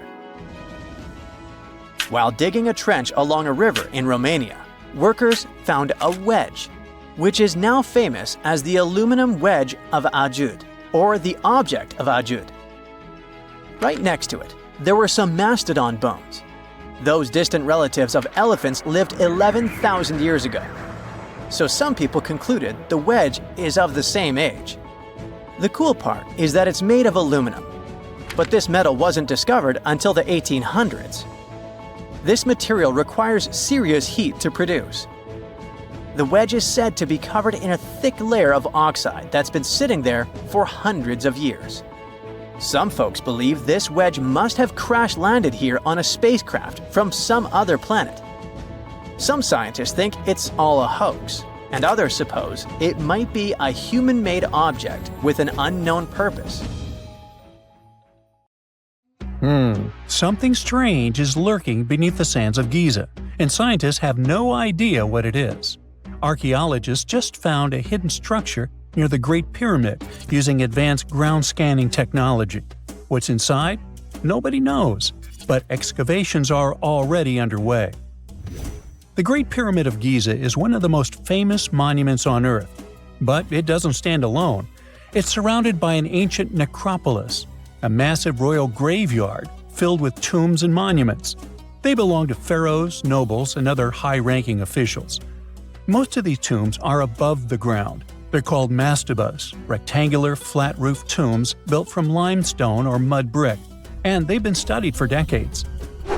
While digging a trench along a river in Romania, workers found a wedge, which is now famous as the aluminum wedge of Ajud, or the object of Ajud. Right next to it, there were some mastodon bones. Those distant relatives of elephants lived 11,000 years ago. So some people concluded the wedge is of the same age. The cool part is that it's made of aluminum, but this metal wasn't discovered until the 1800s. This material requires serious heat to produce. The wedge is said to be covered in a thick layer of oxide that's been sitting there for hundreds of years. Some folks believe this wedge must have crash-landed here on a spacecraft from some other planet. Some scientists think it's all a hoax, and others suppose it might be a human-made object with an unknown purpose. Something strange is lurking beneath the sands of Giza, and scientists have no idea what it is. Archaeologists just found a hidden structure near the Great Pyramid using advanced ground scanning technology. What's inside? Nobody knows, but excavations are already underway. The Great Pyramid of Giza is one of the most famous monuments on Earth, but it doesn't stand alone. It's surrounded by an ancient necropolis. a massive royal graveyard filled with tombs and monuments. They belong to pharaohs, nobles, and other high-ranking officials. Most of these tombs are above the ground. They're called mastabas, rectangular, flat-roofed tombs built from limestone or mud brick, and they've been studied for decades.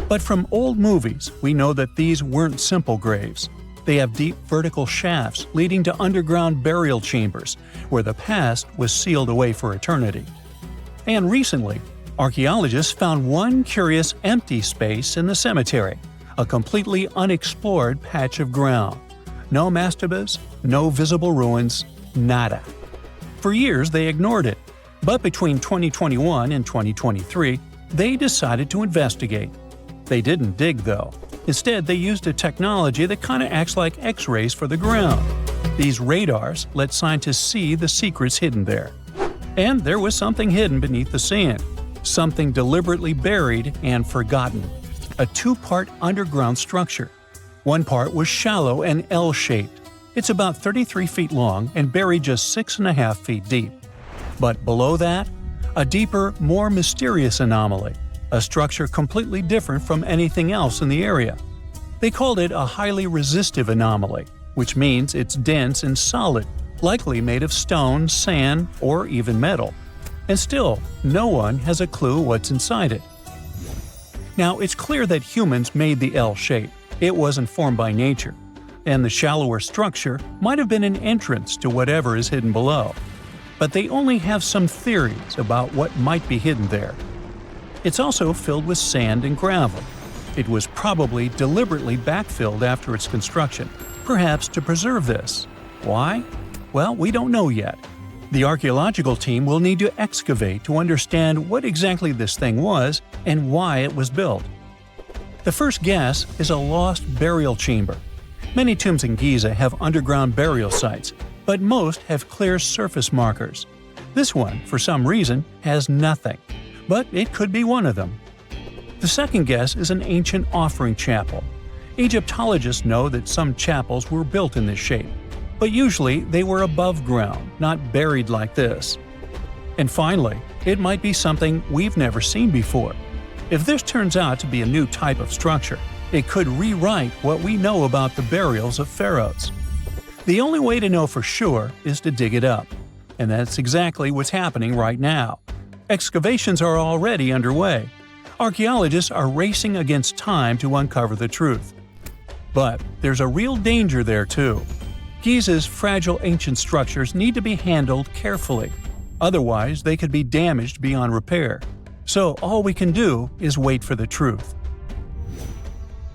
But from old movies, we know that these weren't simple graves. They have deep vertical shafts leading to underground burial chambers, where the past was sealed away for eternity. And recently, archaeologists found one curious empty space in the cemetery, a completely unexplored patch of ground. No mastabas, no visible ruins, nada. For years they ignored it, but between 2021 and 2023, they decided to investigate. They didn't dig though. Instead, they used a technology that kind of acts like X-rays for the ground. These radars let scientists see the secrets hidden there. And there was something hidden beneath the sand, something deliberately buried and forgotten. A two-part underground structure. One part was shallow and L-shaped. It's about 33 feet long and buried just 6.5 feet deep. But below that, a deeper, more mysterious anomaly, a structure completely different from anything else in the area. They called it a highly resistive anomaly, which means it's dense and solid, likely made of stone, sand, or even metal. And still, no one has a clue what's inside it. Now, it's clear that humans made the L shape. It wasn't formed by nature. And the shallower structure might have been an entrance to whatever is hidden below. But they only have some theories about what might be hidden there. It's also filled with sand and gravel. It was probably deliberately backfilled after its construction, perhaps to preserve this. Why? Well, we don't know yet. The archaeological team will need to excavate to understand what exactly this thing was and why it was built. The first guess is a lost burial chamber. Many tombs in Giza have underground burial sites, but most have clear surface markers. This one, for some reason, has nothing. But it could be one of them. The second guess is an ancient offering chapel. Egyptologists know that some chapels were built in this shape, but usually they were above ground, not buried like this. And finally, it might be something we've never seen before. If this turns out to be a new type of structure, it could rewrite what we know about the burials of pharaohs. The only way to know for sure is to dig it up, and that's exactly what's happening right now. Excavations are already underway. Archaeologists are racing against time to uncover the truth. But there's a real danger there too. Giza's fragile ancient structures need to be handled carefully. Otherwise, they could be damaged beyond repair. So all we can do is wait for the truth.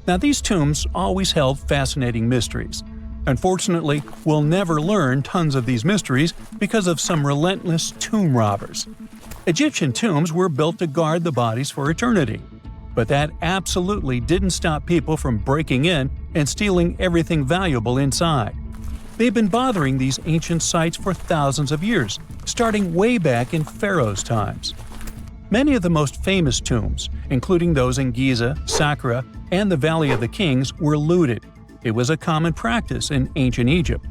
Now, these tombs always held fascinating mysteries. Unfortunately, we'll never learn tons of these mysteries because of some relentless tomb robbers. Egyptian tombs were built to guard the bodies for eternity. But that absolutely didn't stop people from breaking in and stealing everything valuable inside. They've been bothering these ancient sites for thousands of years, starting way back in Pharaoh's times. Many of the most famous tombs, including those in Giza, Saqqara, and the Valley of the Kings, were looted. It was a common practice in ancient Egypt.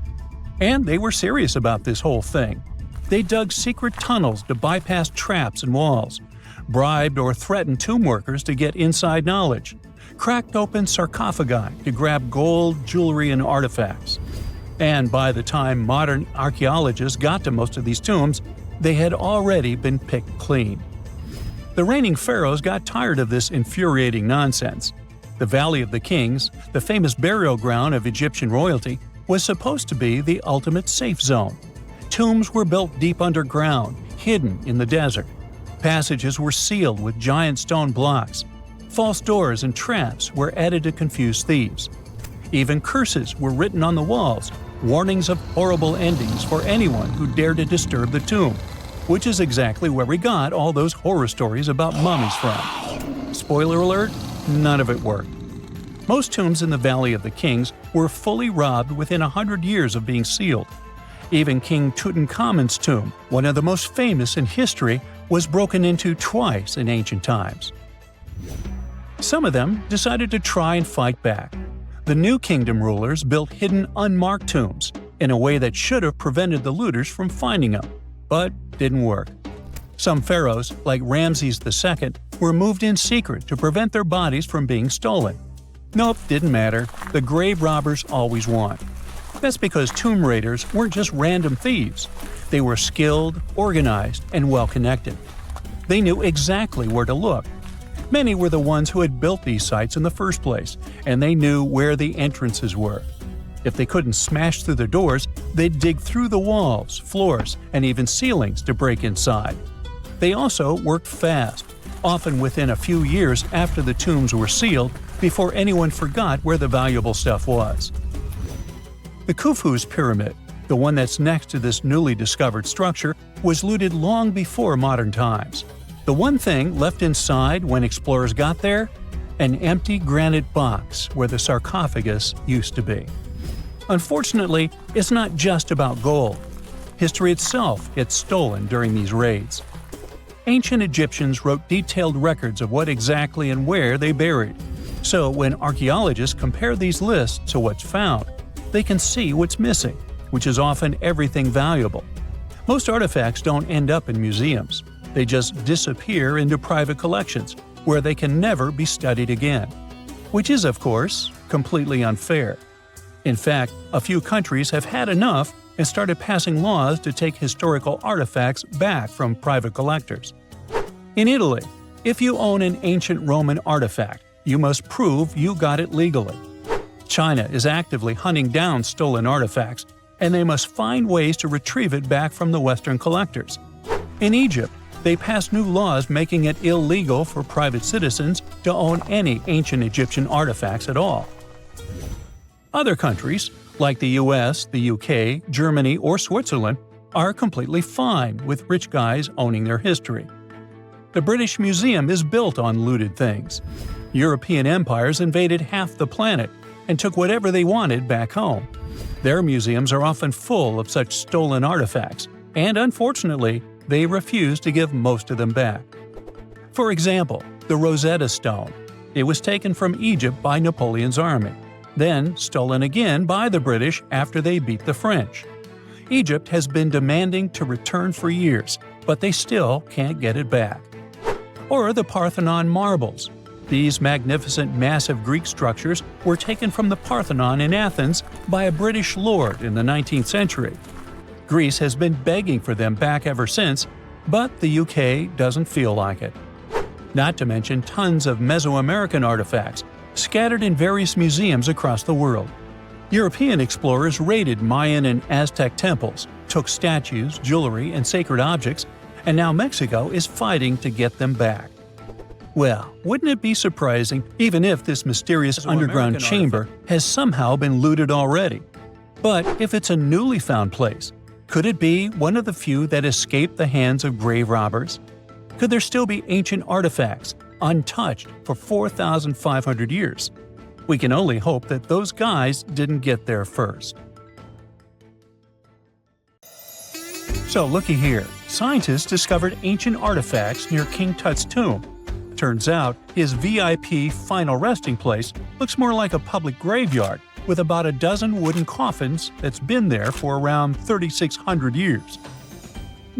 And they were serious about this whole thing. They dug secret tunnels to bypass traps and walls, bribed or threatened tomb workers to get inside knowledge, cracked open sarcophagi to grab gold, jewelry, and artifacts. And by the time modern archaeologists got to most of these tombs, they had already been picked clean. The reigning pharaohs got tired of this infuriating nonsense. The Valley of the Kings, the famous burial ground of Egyptian royalty, was supposed to be the ultimate safe zone. Tombs were built deep underground, hidden in the desert. Passages were sealed with giant stone blocks. False doors and traps were added to confuse thieves. Even curses were written on the walls, warnings of horrible endings for anyone who dared to disturb the tomb, which is exactly where we got all those horror stories about mummies from. Spoiler alert, none of it worked. Most tombs in the Valley of the Kings were fully robbed within 100 years of being sealed. Even King Tutankhamun's tomb, one of the most famous in history, was broken into twice in ancient times. Some of them decided to try and fight back. The New Kingdom rulers built hidden unmarked tombs in a way that should have prevented the looters from finding them, but didn't work. Some pharaohs, like Ramses II, were moved in secret to prevent their bodies from being stolen. Nope, didn't matter. The grave robbers always won. That's because tomb raiders weren't just random thieves. They were skilled, organized, and well-connected. They knew exactly where to look. Many were the ones who had built these sites in the first place, and they knew where the entrances were. If they couldn't smash through the doors, they'd dig through the walls, floors, and even ceilings to break inside. They also worked fast, often within a few years after the tombs were sealed, before anyone forgot where the valuable stuff was. The Khufu's pyramid, the one that's next to this newly discovered structure, was looted long before modern times. The one thing left inside when explorers got there? An empty granite box where the sarcophagus used to be. Unfortunately, it's not just about gold. History itself gets stolen during these raids. Ancient Egyptians wrote detailed records of what exactly and where they buried. So when archaeologists compare these lists to what's found, they can see what's missing, which is often everything valuable. Most artifacts don't end up in museums. They just disappear into private collections, where they can never be studied again. Which is, of course, completely unfair. In fact, a few countries have had enough and started passing laws to take historical artifacts back from private collectors. In Italy, if you own an ancient Roman artifact, you must prove you got it legally. China is actively hunting down stolen artifacts, and they must find ways to retrieve it back from the Western collectors. In Egypt, they passed new laws making it illegal for private citizens to own any ancient Egyptian artifacts at all. Other countries, like the US, the UK, Germany, or Switzerland, are completely fine with rich guys owning their history. The British Museum is built on looted things. European empires invaded half the planet and took whatever they wanted back home. Their museums are often full of such stolen artifacts, and unfortunately, they refuse to give most of them back. For example, the Rosetta Stone. It was taken from Egypt by Napoleon's army, then stolen again by the British after they beat the French. Egypt has been demanding to return for years, but they still can't get it back. Or the Parthenon marbles. These magnificent massive Greek structures were taken from the Parthenon in Athens by a British lord in the 19th century. Greece has been begging for them back ever since, but the UK doesn't feel like it. Not to mention tons of Mesoamerican artifacts, scattered in various museums across the world. European explorers raided Mayan and Aztec temples, took statues, jewelry, and sacred objects, and now Mexico is fighting to get them back. Well, wouldn't it be surprising even if this mysterious underground chamber has somehow been looted already? But if it's a newly found place, could it be one of the few that escaped the hands of grave robbers? Could there still be ancient artifacts, untouched for 4,500 years? We can only hope that those guys didn't get there first. So looky here, scientists discovered ancient artifacts near King Tut's tomb. Turns out, his VIP final resting place looks more like a public graveyard with about a dozen wooden coffins that's been there for around 3,600 years.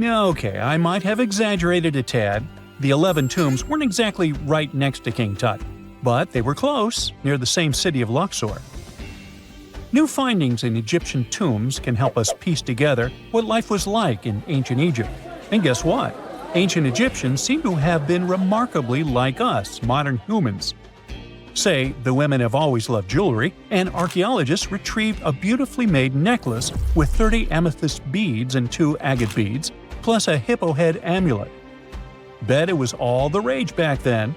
Okay, I might have exaggerated a tad. The 11 tombs weren't exactly right next to King Tut, but they were close, near the same city of Luxor. New findings in Egyptian tombs can help us piece together what life was like in ancient Egypt. And guess what? Ancient Egyptians seem to have been remarkably like us, modern humans. Say, the women have always loved jewelry, and archaeologists retrieved a beautifully made necklace with 30 amethyst beads and 2 agate beads, plus a hippo head amulet. Bet it was all the rage back then.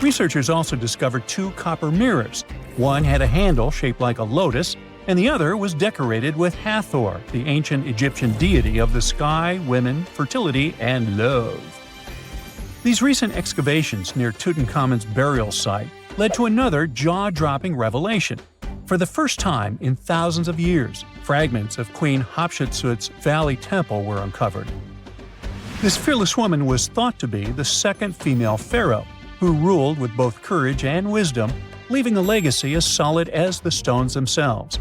Researchers also discovered 2 copper mirrors. One had a handle shaped like a lotus, and the other was decorated with Hathor, the ancient Egyptian deity of the sky, women, fertility, and love. These recent excavations near Tutankhamun's burial site led to another jaw-dropping revelation. For the first time in thousands of years, fragments of Queen Hatshepsut's Valley Temple were uncovered. This fearless woman was thought to be the second female pharaoh, who ruled with both courage and wisdom, leaving a legacy as solid as the stones themselves.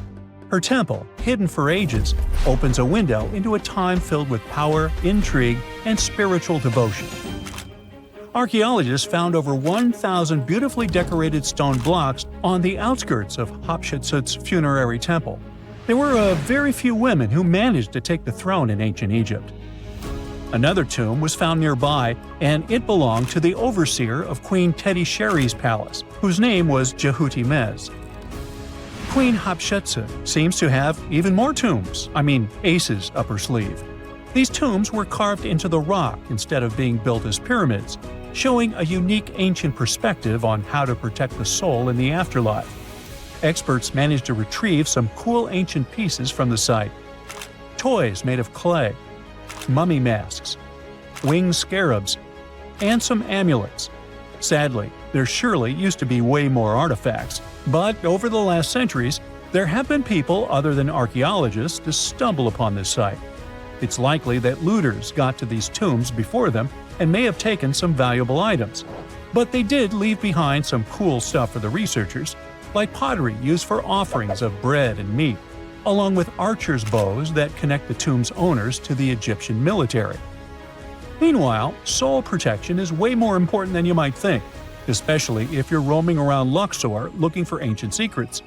Her temple, hidden for ages, opens a window into a time filled with power, intrigue, and spiritual devotion. Archaeologists found over 1,000 beautifully decorated stone blocks on the outskirts of Hatshepsut's funerary temple. There were a very few women who managed to take the throne in ancient Egypt. Another tomb was found nearby, and it belonged to the overseer of Queen Teti Sheri's palace, whose name was Jehuti-Mez. Queen Hatshepsut seems to have even more tombs, aces up her sleeve. These tombs were carved into the rock instead of being built as pyramids, showing a unique ancient perspective on how to protect the soul in the afterlife. Experts managed to retrieve some cool ancient pieces from the site. Toys made of clay, mummy masks, winged scarabs, and some amulets. Sadly, there surely used to be way more artifacts, but over the last centuries, there have been people other than archaeologists to stumble upon this site. It's likely that looters got to these tombs before them and may have taken some valuable items. But they did leave behind some cool stuff for the researchers, like pottery used for offerings of bread and meat, along with archers' bows that connect the tomb's owners to the Egyptian military. Meanwhile, soul protection is way more important than you might think, especially if you're roaming around Luxor looking for ancient secrets.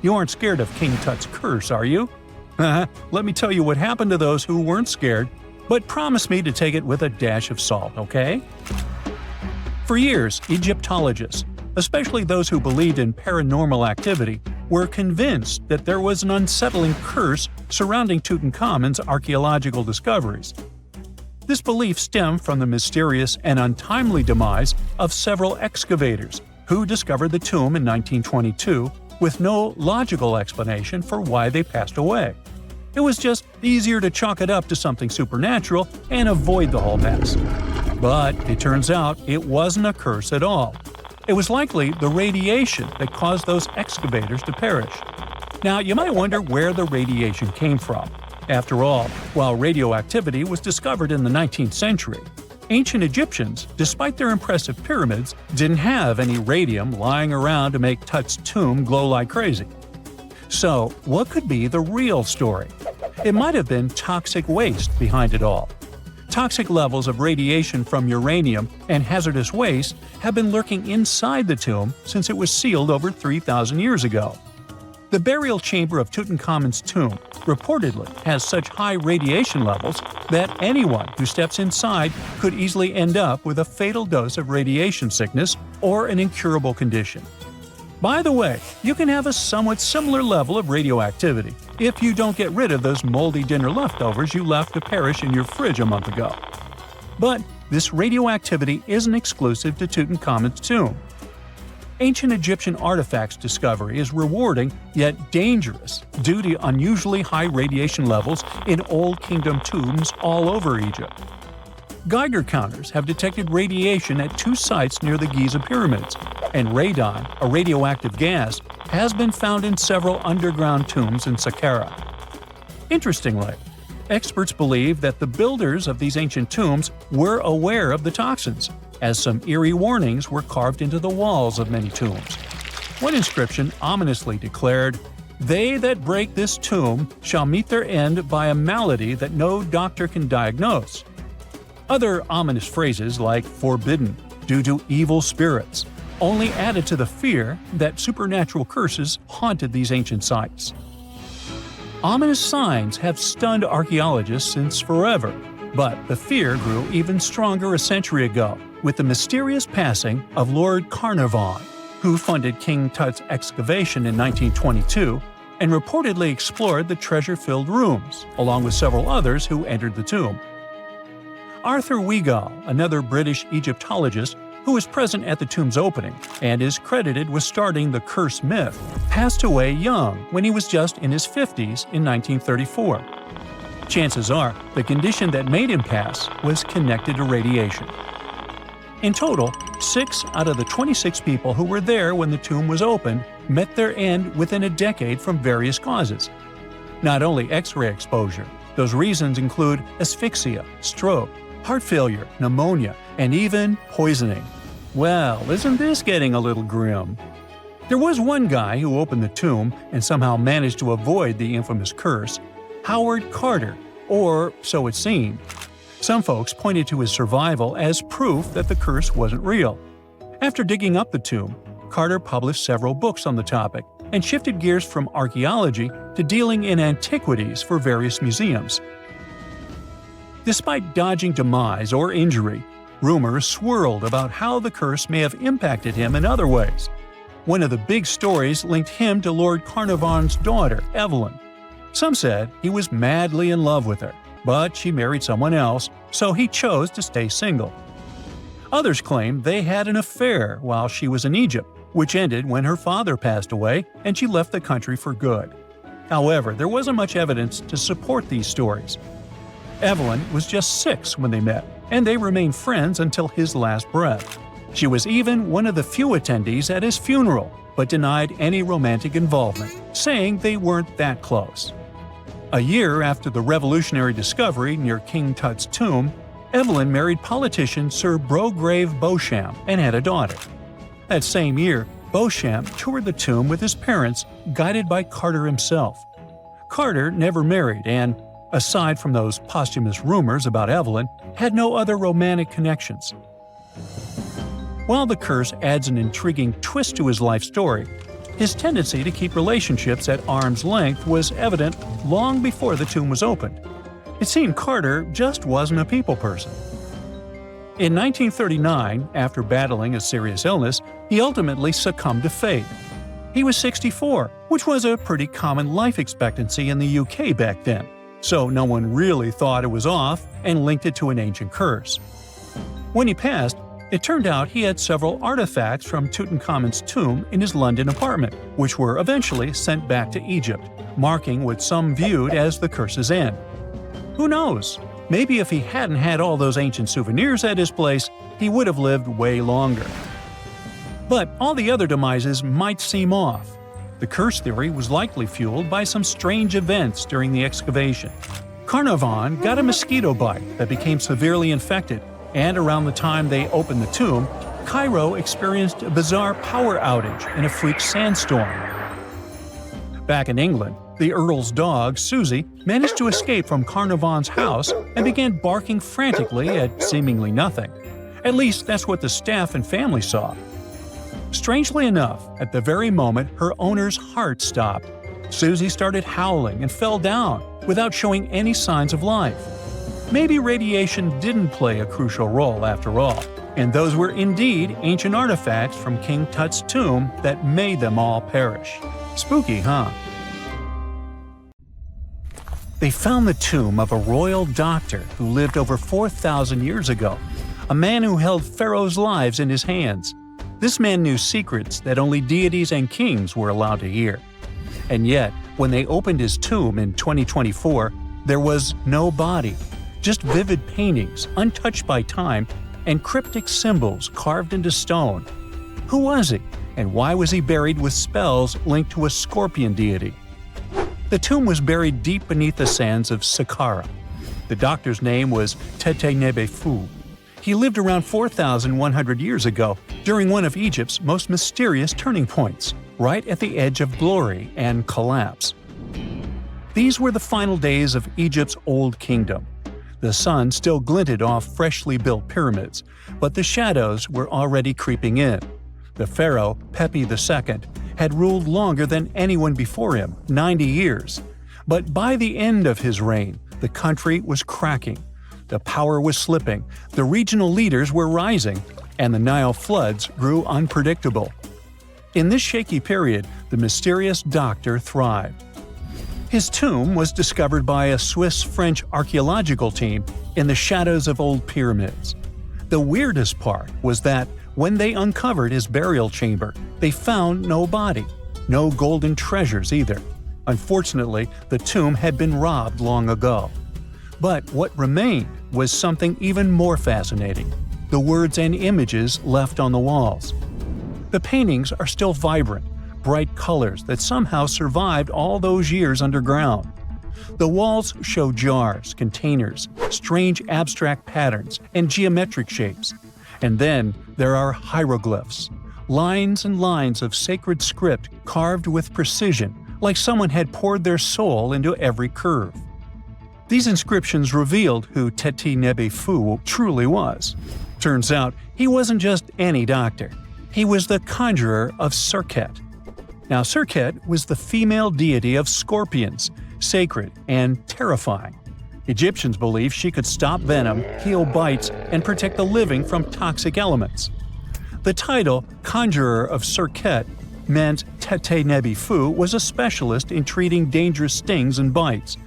You aren't scared of King Tut's curse, are you? Let me tell you what happened to those who weren't scared, but promise me to take it with a dash of salt, okay? For years, Egyptologists, especially those who believed in paranormal activity, were convinced that there was an unsettling curse surrounding Tutankhamun's archaeological discoveries. This belief stemmed from the mysterious and untimely demise of several excavators who discovered the tomb in 1922 with no logical explanation for why they passed away. It was just easier to chalk it up to something supernatural and avoid the whole mess. But it turns out it wasn't a curse at all. It was likely the radiation that caused those excavators to perish. Now, you might wonder where the radiation came from. After all, while radioactivity was discovered in the 19th century, ancient Egyptians, despite their impressive pyramids, didn't have any radium lying around to make Tut's tomb glow like crazy. So, what could be the real story? It might have been toxic waste behind it all. Toxic levels of radiation from uranium and hazardous waste have been lurking inside the tomb since it was sealed over 3,000 years ago. The burial chamber of Tutankhamun's tomb reportedly has such high radiation levels that anyone who steps inside could easily end up with a fatal dose of radiation sickness or an incurable condition. By the way, you can have a somewhat similar level of radioactivity if you don't get rid of those moldy dinner leftovers you left to perish in your fridge a month ago. But this radioactivity isn't exclusive to Tutankhamun's tomb. Ancient Egyptian artifacts discovery is rewarding yet dangerous due to unusually high radiation levels in Old Kingdom tombs all over Egypt. Geiger counters have detected radiation at 2 sites near the Giza pyramids, and radon, a radioactive gas, has been found in several underground tombs in Saqqara. Interestingly, experts believe that the builders of these ancient tombs were aware of the toxins, as some eerie warnings were carved into the walls of many tombs. One inscription ominously declared, "They that break this tomb shall meet their end by a malady that no doctor can diagnose." Other ominous phrases like "forbidden," "due to evil spirits," only added to the fear that supernatural curses haunted these ancient sites. Ominous signs have stunned archaeologists since forever, but the fear grew even stronger a century ago with the mysterious passing of Lord Carnarvon, who funded King Tut's excavation in 1922 and reportedly explored the treasure-filled rooms, along with several others who entered the tomb. Arthur Weigall, another British Egyptologist who was present at the tomb's opening and is credited with starting the curse myth, passed away young when he was just in his 50s in 1934. Chances are the condition that made him pass was connected to radiation. In total, 6 out of the 26 people who were there when the tomb was opened met their end within a decade from various causes. Not only X-ray exposure, those reasons include asphyxia, stroke, heart failure, pneumonia, and even poisoning. Well, isn't this getting a little grim? There was one guy who opened the tomb and somehow managed to avoid the infamous curse, Howard Carter, or so it seemed. Some folks pointed to his survival as proof that the curse wasn't real. After digging up the tomb, Carter published several books on the topic and shifted gears from archaeology to dealing in antiquities for various museums. Despite dodging demise or injury, rumors swirled about how the curse may have impacted him in other ways. One of the big stories linked him to Lord Carnarvon's daughter, Evelyn. Some said he was madly in love with her, but she married someone else, so he chose to stay single. Others claimed they had an affair while she was in Egypt, which ended when her father passed away and she left the country for good. However, there wasn't much evidence to support these stories. Evelyn was just 6 when they met, and they remained friends until his last breath. She was even one of the few attendees at his funeral, but denied any romantic involvement, saying they weren't that close. A year after the revolutionary discovery near King Tut's tomb, Evelyn married politician Sir Brograve Beauchamp and had a daughter. That same year, Beauchamp toured the tomb with his parents, guided by Carter himself. Carter never married and, aside from those posthumous rumors about Evelyn, had no other romantic connections. While the curse adds an intriguing twist to his life story, his tendency to keep relationships at arm's length was evident long before the tomb was opened. It seemed Carter just wasn't a people person. In 1939, after battling a serious illness, he ultimately succumbed to fate. He was 64, which was a pretty common life expectancy in the UK back then, so no one really thought it was off and linked it to an ancient curse. When he passed, it turned out he had several artifacts from Tutankhamun's tomb in his London apartment, which were eventually sent back to Egypt, marking what some viewed as the curse's end. Who knows? Maybe if he hadn't had all those ancient souvenirs at his place, he would have lived way longer. But all the other demises might seem off. The curse theory was likely fueled by some strange events during the excavation. Carnarvon got a mosquito bite that became severely infected, and around the time they opened the tomb, Cairo experienced a bizarre power outage in a freak sandstorm. Back in England, the Earl's dog, Susie, managed to escape from Carnarvon's house and began barking frantically at seemingly nothing. At least that's what the staff and family saw. Strangely enough, at the very moment her owner's heart stopped, Susie started howling and fell down without showing any signs of life. Maybe radiation didn't play a crucial role after all, and those were indeed ancient artifacts from King Tut's tomb that made them all perish. Spooky, huh? They found the tomb of a royal doctor who lived over 4,000 years ago, a man who held pharaohs' lives in his hands. This man knew secrets that only deities and kings were allowed to hear. And yet, when they opened his tomb in 2024, there was no body, just vivid paintings, untouched by time, and cryptic symbols carved into stone. Who was he, and why was he buried with spells linked to a scorpion deity? The tomb was buried deep beneath the sands of Saqqara. The doctor's name was Tete Nebefu. He lived around 4,100 years ago, during one of Egypt's most mysterious turning points, right at the edge of glory and collapse. These were the final days of Egypt's Old Kingdom. The sun still glinted off freshly built pyramids, but the shadows were already creeping in. The pharaoh, Pepi II, had ruled longer than anyone before him, 90 years. But by the end of his reign, the country was cracking. The power was slipping, the regional leaders were rising, and the Nile floods grew unpredictable. In this shaky period, the mysterious doctor thrived. His tomb was discovered by a Swiss-French archaeological team in the shadows of old pyramids. The weirdest part was that when they uncovered his burial chamber, they found no body, no golden treasures either. Unfortunately, the tomb had been robbed long ago. But what remained was something even more fascinating: the words and images left on the walls. The paintings are still vibrant, bright colors that somehow survived all those years underground. The walls show jars, containers, strange abstract patterns, and geometric shapes. And then there are hieroglyphs, lines and lines of sacred script carved with precision, like someone had poured their soul into every curve. These inscriptions revealed who Teti Nebi Fu truly was. Turns out, he wasn't just any doctor. He was the conjurer of Serket. Now, Serket was the female deity of scorpions, sacred and terrifying. Egyptians believed she could stop venom, heal bites, and protect the living from toxic elements. The title, Conjurer of Serket, meant Tete Nebi Fu was a specialist in treating dangerous stings and bites.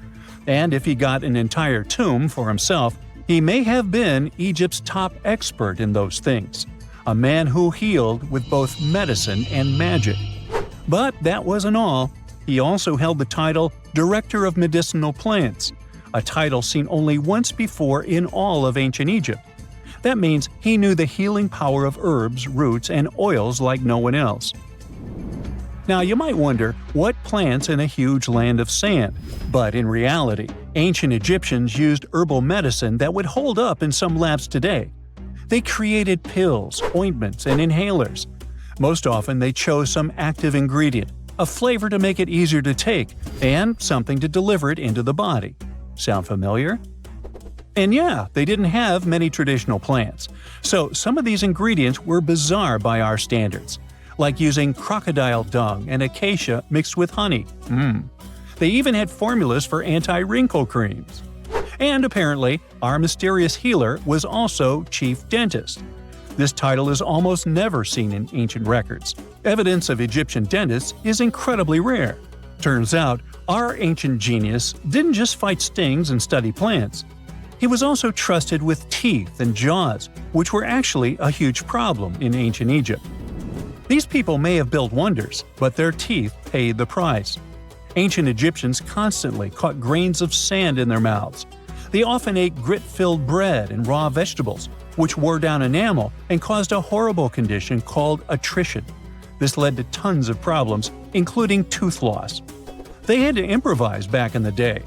And if he got an entire tomb for himself, he may have been Egypt's top expert in those things, a man who healed with both medicine and magic. But that wasn't all. He also held the title Director of Medicinal Plants, a title seen only once before in all of ancient Egypt. That means he knew the healing power of herbs, roots, and oils like no one else. Now, you might wonder, what plants in a huge land of sand? But in reality, ancient Egyptians used herbal medicine that would hold up in some labs today. They created pills, ointments, and inhalers. Most often, they chose some active ingredient, a flavor to make it easier to take, and something to deliver it into the body. Sound familiar? And yeah, they didn't have many traditional plants, so some of these ingredients were bizarre by our standards, like using crocodile dung and acacia mixed with honey. They even had formulas for anti-wrinkle creams. And apparently, our mysterious healer was also chief dentist. This title is almost never seen in ancient records. Evidence of Egyptian dentists is incredibly rare. Turns out, our ancient genius didn't just fight stings and study plants. He was also trusted with teeth and jaws, which were actually a huge problem in ancient Egypt. These people may have built wonders, but their teeth paid the price. Ancient Egyptians constantly caught grains of sand in their mouths. They often ate grit-filled bread and raw vegetables, which wore down enamel and caused a horrible condition called attrition. This led to tons of problems, including tooth loss. They had to improvise back in the day.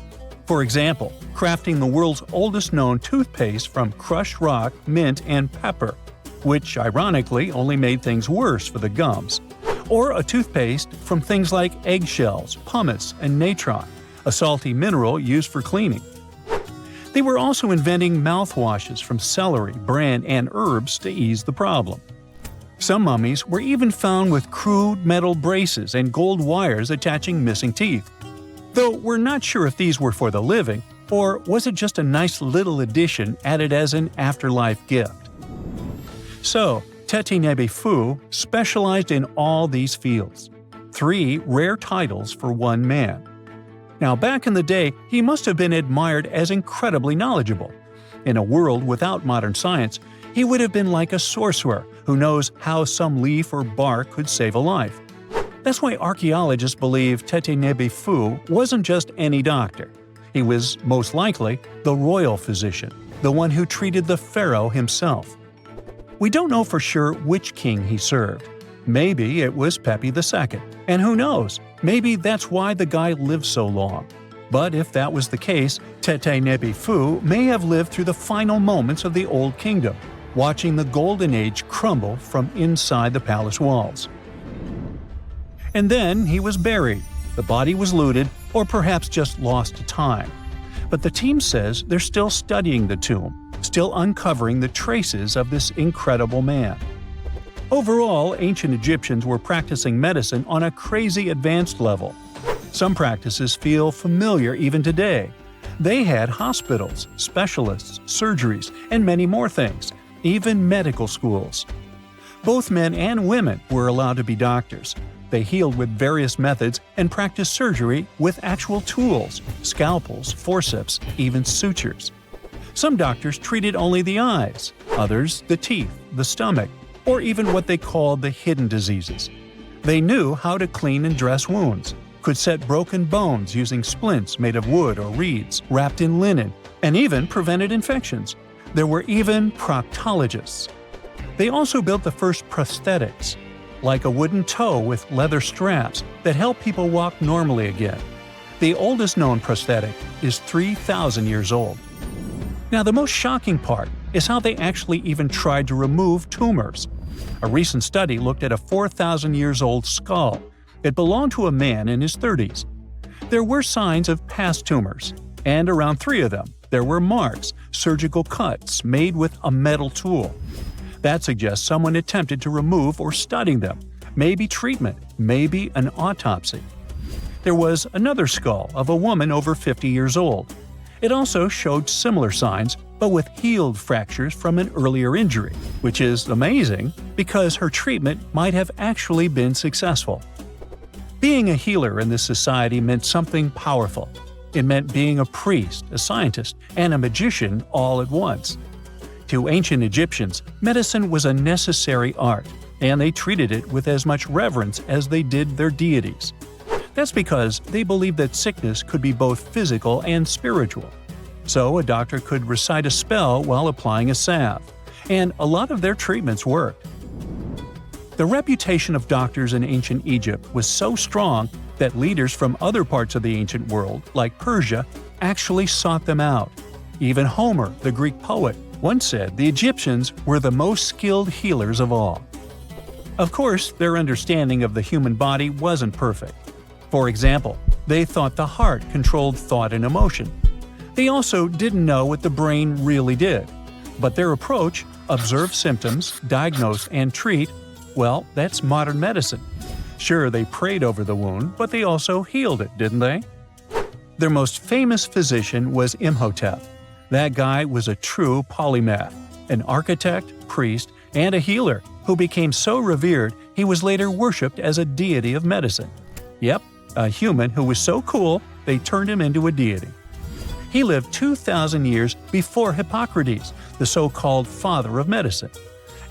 For example, crafting the world's oldest known toothpaste from crushed rock, mint, and pepper, which ironically only made things worse for the gums. Or a toothpaste from things like eggshells, pumice, and natron, a salty mineral used for cleaning. They were also inventing mouthwashes from celery, bran, and herbs to ease the problem. Some mummies were even found with crude metal braces and gold wires attaching missing teeth. Though we're not sure if these were for the living, or was it just a nice little addition added as an afterlife gift. So, Teti Nebi Fu specialized in all these fields. 3 rare titles for one man. Now, back in the day, he must have been admired as incredibly knowledgeable. In a world without modern science, he would have been like a sorcerer who knows how some leaf or bark could save a life. That's why archaeologists believe Teti Nebi Fu wasn't just any doctor. He was, most likely, the royal physician, the one who treated the pharaoh himself. We don't know for sure which king he served. Maybe it was Pepi II, and who knows, maybe that's why the guy lived so long. But if that was the case, Teti Nebi Fu may have lived through the final moments of the Old Kingdom, watching the Golden Age crumble from inside the palace walls. And then he was buried. The body was looted, or perhaps just lost to time. But the team says they're still studying the tomb, still uncovering the traces of this incredible man. Overall, ancient Egyptians were practicing medicine on a crazy advanced level. Some practices feel familiar even today. They had hospitals, specialists, surgeries, and many more things, even medical schools. Both men and women were allowed to be doctors. They healed with various methods and practiced surgery with actual tools, scalpels, forceps, even sutures. Some doctors treated only the eyes, others the teeth, the stomach, or even what they called the hidden diseases. They knew how to clean and dress wounds, could set broken bones using splints made of wood or reeds wrapped in linen, and even prevented infections. There were even proctologists. They also built the first prosthetics, like a wooden toe with leather straps that help people walk normally again. The oldest known prosthetic is 3,000 years old. Now, the most shocking part is how they actually even tried to remove tumors. A recent study looked at a 4,000 years old skull. It belonged to a man in his 30s. There were signs of past tumors, and around 3 of them, there were marks, surgical cuts made with a metal tool. That suggests someone attempted to remove or study them, maybe treatment, maybe an autopsy. There was another skull of a woman over 50 years old. It also showed similar signs, but with healed fractures from an earlier injury, which is amazing because her treatment might have actually been successful. Being a healer in this society meant something powerful. It meant being a priest, a scientist, and a magician all at once. To ancient Egyptians, medicine was a necessary art, and they treated it with as much reverence as they did their deities. That's because they believed that sickness could be both physical and spiritual. So a doctor could recite a spell while applying a salve, and a lot of their treatments worked. The reputation of doctors in ancient Egypt was so strong that leaders from other parts of the ancient world, like Persia, actually sought them out. Even Homer, the Greek poet, once said the Egyptians were the most skilled healers of all. Of course, their understanding of the human body wasn't perfect. For example, they thought the heart controlled thought and emotion. They also didn't know what the brain really did. But their approach, observe symptoms, diagnose, and treat, well, that's modern medicine. Sure, they prayed over the wound, but they also healed it, didn't they? Their most famous physician was Imhotep. That guy was a true polymath, an architect, priest, and a healer who became so revered he was later worshipped as a deity of medicine. Yep, a human who was so cool they turned him into a deity. He lived 2,000 years before Hippocrates, the so-called father of medicine.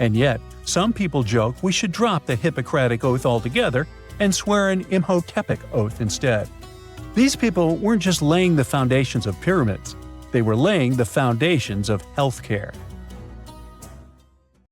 And yet, some people joke we should drop the Hippocratic Oath altogether and swear an Imhotepic oath instead. These people weren't just laying the foundations of pyramids, they were laying the foundations of healthcare.